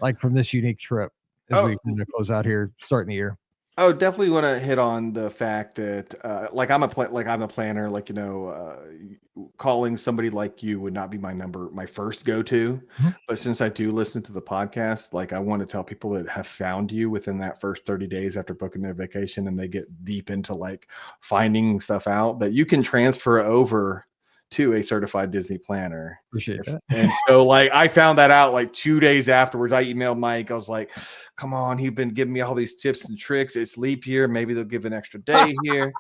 S1: like from this unique trip, as we
S2: Oh,
S1: kind of close out here, starting the year.
S2: Oh, definitely want to hit on the fact that, like I'm a planner. Like calling somebody like you would not be my first go to.
S1: Mhm.
S2: But since I do listen to the podcast, like I want to tell people that have found you within that first 30 days after booking their vacation, and they get deep into like finding stuff out that you can transfer over to a certified Disney planner.
S1: Appreciate
S2: If,
S1: that.
S2: and so like I found that out like 2 days afterwards. I emailed Mike. I was like, come on, he's been giving me all these tips and tricks. It's leap year. Maybe they'll give an extra day here.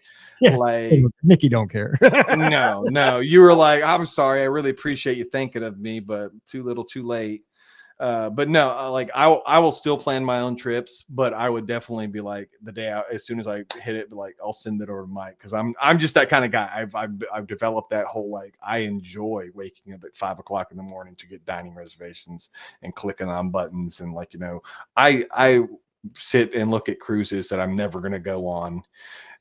S1: Yeah.
S2: Like,
S1: Mickey don't care.
S2: no, no. You were like, I'm sorry. I really appreciate you thinking of me, but too little, too late. But no, like I will still plan my own trips, but I would definitely be like the day out, as soon as I hit it, like I'll send it over to Mike because I'm just that kind of guy. I've developed that whole like I enjoy waking up at 5 o'clock in the morning to get dining reservations and clicking on buttons and like I sit and look at cruises that I'm never gonna go on.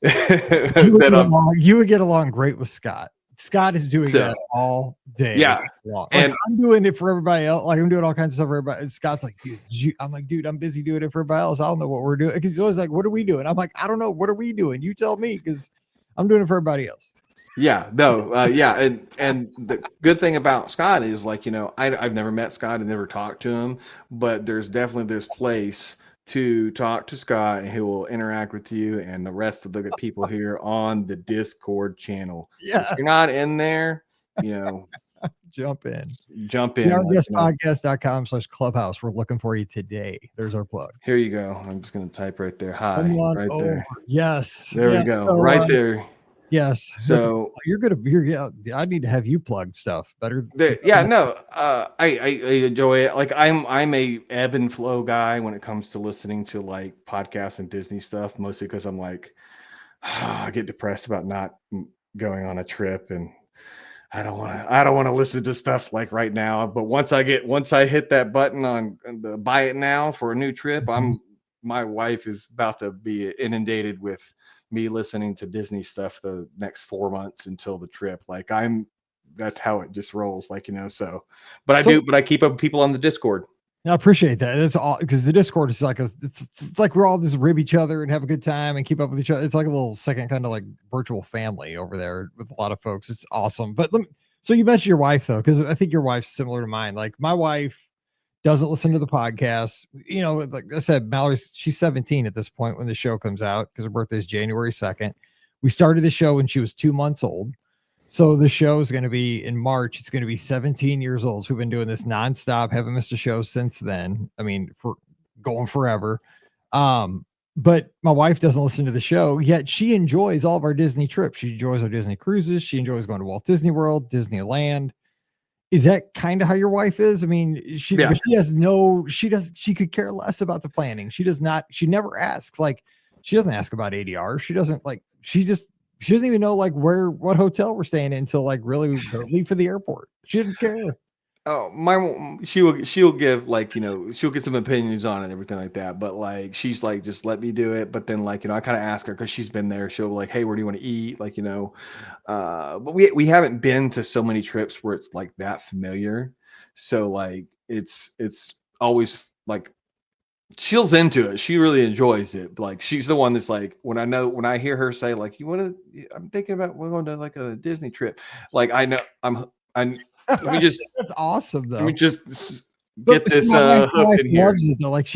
S2: that I'm
S1: You would get along great with Scott. Scott is doing that
S2: so
S1: all day
S2: yeah,
S1: long. Like
S2: and
S1: I'm doing it for everybody else. Like I'm doing all kinds of stuff for everybody. And Scott's like, I'm like, dude, I'm busy doing it for everybody else. I don't know what we're doing. Because he's always like, what are we doing? I'm like, I don't know. What are we doing? You tell me because I'm doing it for everybody else.
S2: yeah, no, yeah, and the good thing about Scott is like I've never met Scott and never talked to him, but there's definitely this place to talk to Scott and he will interact with you and the rest of the people here on the Discord channel. If
S1: Yeah.
S2: you're not in there, you know
S1: Jump in.
S2: Jump in.
S1: BRGuestPodcast.com/clubhouse. We're looking for you today. There's our plug.
S2: Here you go. I'm just going to type right there. Hi.
S1: Come on
S2: Right
S1: over.
S2: there.
S1: Yes.
S2: There we go.
S1: So,
S2: right there.
S1: Yes.
S2: So
S1: you're good. Yeah. I need to have you plug stuff better.
S2: yeah, no, I enjoy it. Like I'm a ebb and flow guy when it comes to listening to like podcasts and Disney stuff, mostly because I'm like, I get depressed about not going on a trip, and I don't want to listen to stuff like right now. But once I hit that button on the buy it now for a new trip,
S1: Mhm.
S2: my wife is about to be inundated with me listening to Disney stuff the next 4 months until the trip. Like that's how it just rolls. Like, so, but I keep up with people on the Discord.
S1: I appreciate that. It's all because the Discord is like it's like we're all just rib each other and have a good time and keep up with each other. It's like a little second kind of like virtual family over there with a lot of folks. It's awesome. But so you mentioned your wife though, because I think your wife's similar to mine. Like my wife doesn't listen to the podcast. Like I said, she's 17 at this point when the show comes out because her birthday is January 2nd. We started the show when she was 2 months old. So the show is going to be in March. It's going to be 17 years old. So we've been doing this nonstop. Haven't missed a show since then. I mean, for going forever. But my wife doesn't listen to the show, yet she enjoys all of our Disney trips. She enjoys our Disney cruises. She enjoys going to Walt Disney World, Disneyland. Is that kind of how your wife is? I mean, she could care less about the planning. She never asks. Like, she doesn't ask about ADR. She doesn't she doesn't even know like what hotel we're staying in until like really we leave for the airport. She didn't care.
S2: Oh, she'll give like, she'll get some opinions on it and everything like that. But like, she's like, just let me do it. But then like, I kind of ask her because she's been there. She'll be like, hey, where do you want to eat? Like, but we haven't been to so many trips where it's like that familiar. So like, it's always like, she's into it. She really enjoys it. Like she's the one that's like, when I hear her say like, I'm thinking about we're going to like a Disney trip. Like I know I'm let me just
S1: That's awesome though.
S2: let me just get this
S1: my
S2: hooked
S1: wife
S2: in here.
S1: loves it though. Like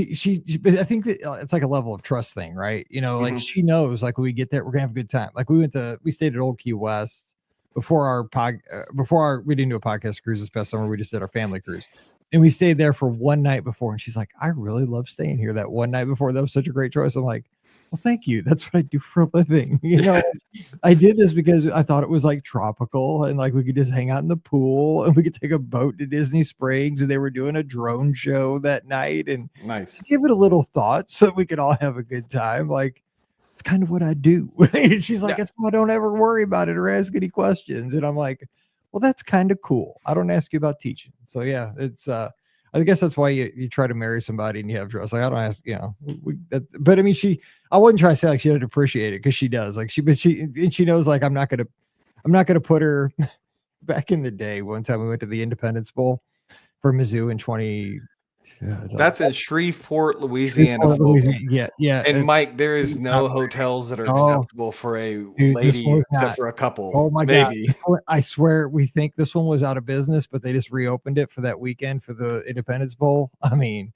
S1: but I think that it's like a level of trust thing, right? Like she knows like when we get there, we're gonna have a good time. Like we stayed at Old Key West before we didn't do a podcast cruise this past summer. We just did our family cruise. And we stayed there for one night before. And she's like, I really love staying here that one night before. That was such a great choice. I'm like, well, thank you. That's what I do for a living. I did this because I thought it was like tropical and like we could just hang out in the pool and we could take a boat to Disney Springs and they were doing a drone show that night and
S2: nice.
S1: Give it a little thought so we could all have a good time. Like, it's kind of what I do. She's like, that's why I don't ever worry about it or ask any questions. And I'm like, well, that's kind of cool. I don't ask you about teaching. So yeah, it's I guess that's why you try to marry somebody and you have trust. Like I don't ask, but I mean, I wouldn't try to say like she doesn't appreciate it because she does. Like she knows like I'm not gonna put her. Back in the day, one time we went to the Independence Bowl for Mizzou in 20.
S2: That's in Shreveport, Louisiana.
S1: Yeah.
S2: And Mike, there is no hotels that are acceptable for a lady except for a couple.
S1: Oh my
S2: maybe.
S1: God. I swear we think this one was out of business, but they just reopened it for that weekend for the Independence Bowl. I mean,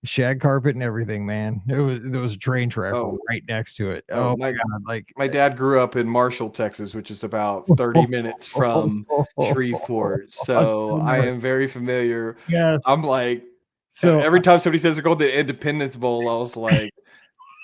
S1: shag carpet and everything, man. There was a train track right next to it. Oh my God. Like
S2: my dad grew up in Marshall, Texas, which is about 30 minutes from Shreveport. So I am very familiar.
S1: Yes.
S2: I'm like, so every time somebody says they're going to the Independence Bowl, I was like,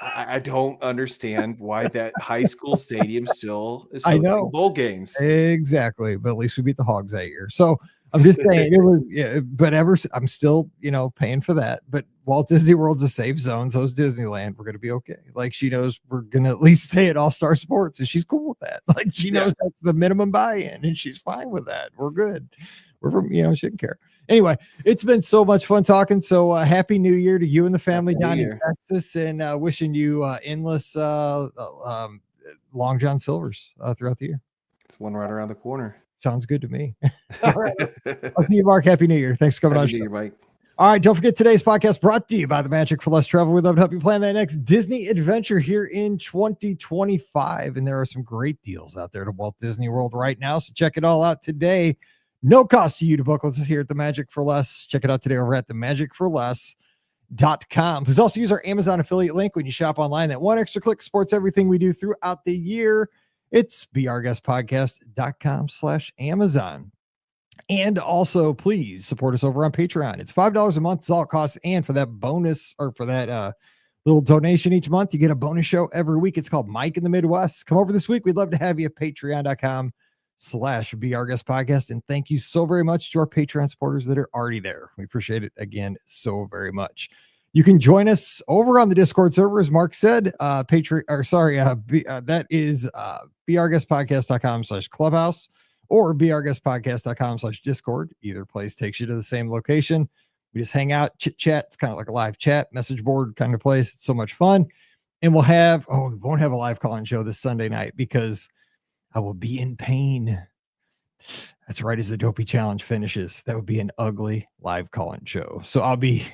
S2: I don't understand why that high school stadium still is hosting bowl games.
S1: Exactly. But at least we beat the Hogs that year. So I'm just saying it was, but I'm still, paying for that. But Walt Disney World's a safe zone. So is Disneyland. We're going to be okay. Like she knows we're going to at least stay at All Star Sports and she's cool with that. Like she knows that's the minimum buy-in and she's fine with that. We're good. We're from, she didn't care. Anyway, it's been so much fun talking. So happy New Year to you and the family down in Texas and wishing you endless Long John Silvers throughout the year.
S2: It's one right around the corner.
S1: Sounds good to me. All right. I'll see you, Mark. Happy New Year. Thanks for coming on.
S2: Happy New Year, Mike.
S1: All right. Don't forget today's podcast brought to you by the Magic for Less Travel. We'd love to help you plan that next Disney adventure here in 2025. And there are some great deals out there to Walt Disney World right now. So check it all out today. No cost to you to book with us here at the Magic for Less. Check it out today over at themagicforless.com. Please also use our Amazon affiliate link when you shop online. That one extra click supports everything we do throughout the year. It's beourguestpodcast.com/Amazon. And also, please support us over on Patreon. It's $5 a month is all it costs. And for that bonus, or for that little donation each month, you get a bonus show every week. It's called Mike in the Midwest. Come over this week. We'd love to have you at patreon.com/Be Our Guest Podcast. And thank you so very much to our Patreon supporters that are already there. We appreciate it again so very much. You can join us over on the Discord server, as Mark said. That is beourguestpodcast.com/clubhouse or beourguestpodcast.com/discord. Either place takes you to the same location. We just hang out, chit chat. It's kind of like a live chat, message board kind of place. It's so much fun. And we won't have a live call-in show this Sunday night because I will be in pain. That's right, as the Dopey Challenge finishes. That would be an ugly live call-in show. So I'll be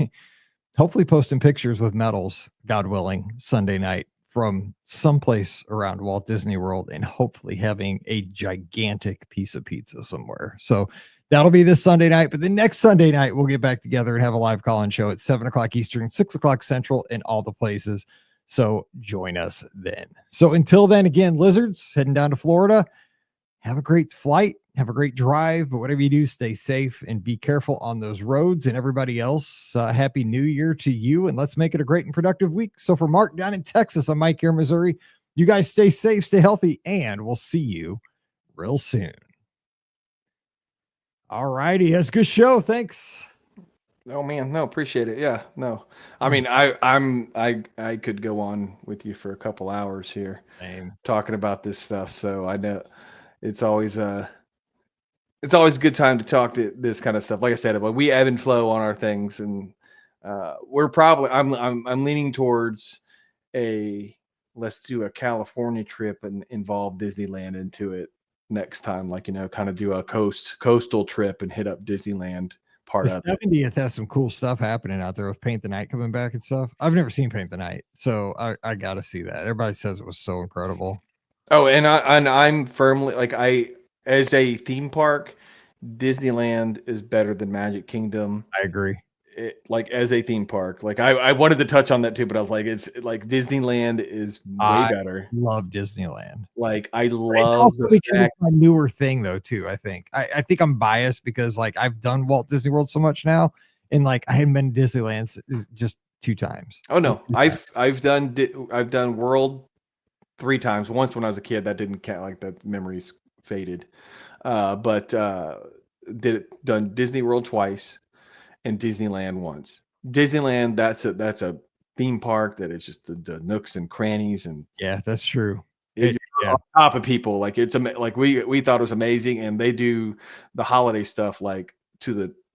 S1: hopefully posting pictures with medals, God willing, Sunday night from someplace around Walt Disney World, and hopefully having a gigantic piece of pizza somewhere. So that'll be this Sunday night. But the next Sunday night, we'll get back together and have a live call-in show at 7 o'clock Eastern, 6 o'clock Central, in all the places. So join us then. So until then, again, Lizards heading down to Florida. Have a great flight. Have a great drive. But whatever you do, stay safe and be careful on those roads. And everybody else, Happy New Year to you. And let's make it a great and productive week. So for Mark down in Texas, I'm Mike here in Missouri. You guys stay safe, stay healthy, and we'll see you real soon. All righty. That's a good show. Thanks.
S2: Oh man, no, appreciate it. Yeah, no. I mean, I could go on with you for a couple hours here talking about this stuff. So I know it's always a good time to talk to this kind of stuff. Like I said, but we ebb and flow on our things, and we're probably I'm leaning towards let's do a California trip and involve Disneyland into it next time. Like, kind of do a coastal trip and hit up Disneyland part of it.
S1: The 70th has some cool stuff happening out there with Paint the Night coming back and stuff. I've never seen Paint the Night, so I got to see that. Everybody says it was so incredible.
S2: Oh, and I'm firmly as a theme park, Disneyland is better than Magic Kingdom.
S1: I agree.
S2: As a theme park, I wanted to touch on that too, but I was like, it's like Disneyland is way better.
S1: Love Disneyland.
S2: I love
S1: the fact it's a newer thing though too. I think I'm biased because I've done Walt Disney World so much now, and I hadn't been to Disneyland just 2 times.
S2: Oh no, I've done World 3 times. Once when I was a kid, that didn't count. That memory's faded. But done Disney World twice and Disneyland once. Disneyland, that's a theme park that is just the nooks and crannies, and
S1: yeah, that's true.
S2: On top of people, we thought it was amazing, and they do the holiday stuff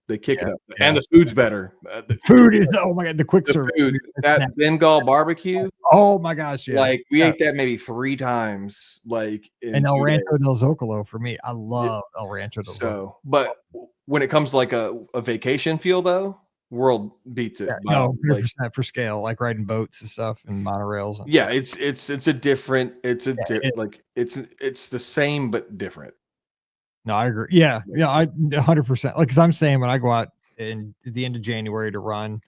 S2: they kick it up, and the food's better.
S1: The food is oh my god, the quick service
S2: food, that Bengal barbecue.
S1: Oh my gosh, yeah.
S2: We ate that maybe 3 times.
S1: And El Rancho del Zocalo for me. I love El Rancho del Zocalo.
S2: But when it comes to a vacation feel though, World beats it.
S1: Yeah, 100% for scale, riding boats and stuff and monorails.
S2: It's a different. It's the same but different.
S1: No, I agree. Yeah, I 100%. Because I'm saying when I go out in the end of January to run,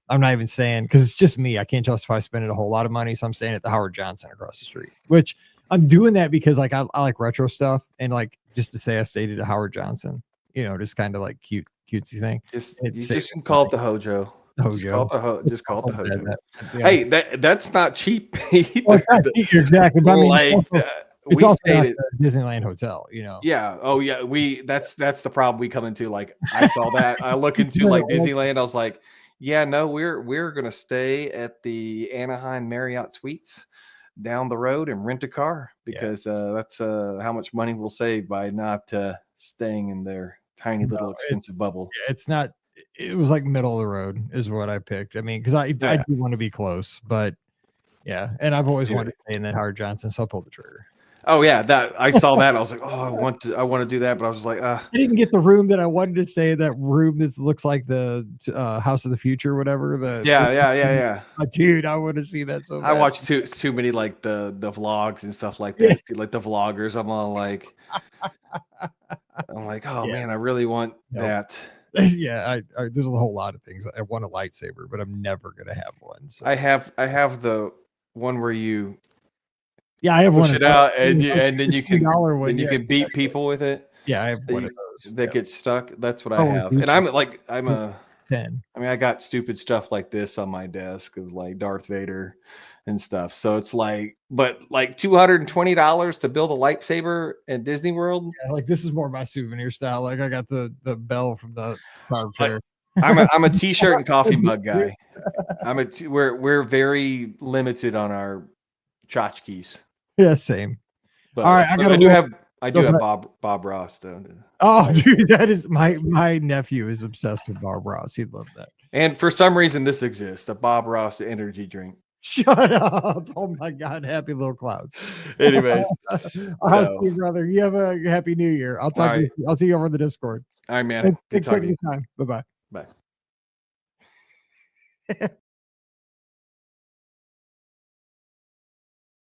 S1: I'm not even saying because it's just me. I can't justify spending a whole lot of money, so I'm staying at the Howard Johnson across the street. Which I'm doing that because I like retro stuff, and just to say I stayed at a Howard Johnson, just kind of cutesy thing.
S2: You just call it the Hojo.
S1: Hojo.
S2: Just call it the Hojo. Yeah. Hey, that's not cheap either.
S1: Well, exactly. But it's also not a Disneyland hotel,
S2: Yeah. Oh yeah. That's the problem we come into. I saw that. I look into Disneyland. I was like, yeah, no, we're gonna stay at the Anaheim Marriott Suites down the road and rent a car because that's how much money we'll save by not staying in their tiny little expensive bubble.
S1: It's not. It was middle of the road is what I picked. I mean, because I do want to be close, but yeah, and I've always wanted to stay in that Howard Johnson, so I pulled the trigger.
S2: Oh yeah, that I saw that. I was like, oh, I want to do that, but I was like,
S1: I didn't get the room that I wanted to stay. That room that looks like the House of the Future, whatever.
S2: Yeah.
S1: Dude, I want to see that so bad.
S2: I watched too many the vlogs and stuff like that. The vloggers. I'm all like, oh man, I really want that.
S1: Yeah, there's a whole lot of things. I want a lightsaber, but I'm never gonna have one. So.
S2: I have the one where you.
S1: Yeah, I have
S2: push
S1: one.
S2: It out, and then you can can beat people with it.
S1: Yeah, I have
S2: that
S1: one of
S2: you
S1: those.
S2: that
S1: Yep.
S2: gets stuck. That's what I
S1: Oh,
S2: have.
S1: me
S2: And
S1: too.
S2: I'm
S1: Flip
S2: a
S1: 10.
S2: I mean, I got stupid stuff like this on my desk of like Darth Vader and stuff. So it's like, but like $220 to build a lightsaber at Disney World.
S1: Yeah, like this is more my souvenir style. Like I got the bell from the Star
S2: Like
S1: Fair.
S2: I'm a t-shirt and coffee mug guy. We're very limited on our tchotchkes,
S1: Yeah, same. All
S2: but
S1: right, I got to roll.
S2: I
S1: Go
S2: do have
S1: ahead.
S2: Bob Ross though.
S1: Oh, dude, that is my nephew is obsessed with Bob Ross. He loved that.
S2: And for some reason, this exists, the Bob Ross energy drink.
S1: Shut up. Oh my God. Happy little clouds.
S2: Anyways,
S1: I'll see
S2: so
S1: you, brother. You have a happy new year. I'll
S2: all
S1: talk to
S2: right,
S1: you. I'll see you over in the Discord.
S2: all right, man.
S1: Thanks
S2: Good
S1: for taking
S2: talking to
S1: the time. Bye
S2: you. Bye.
S1: bye.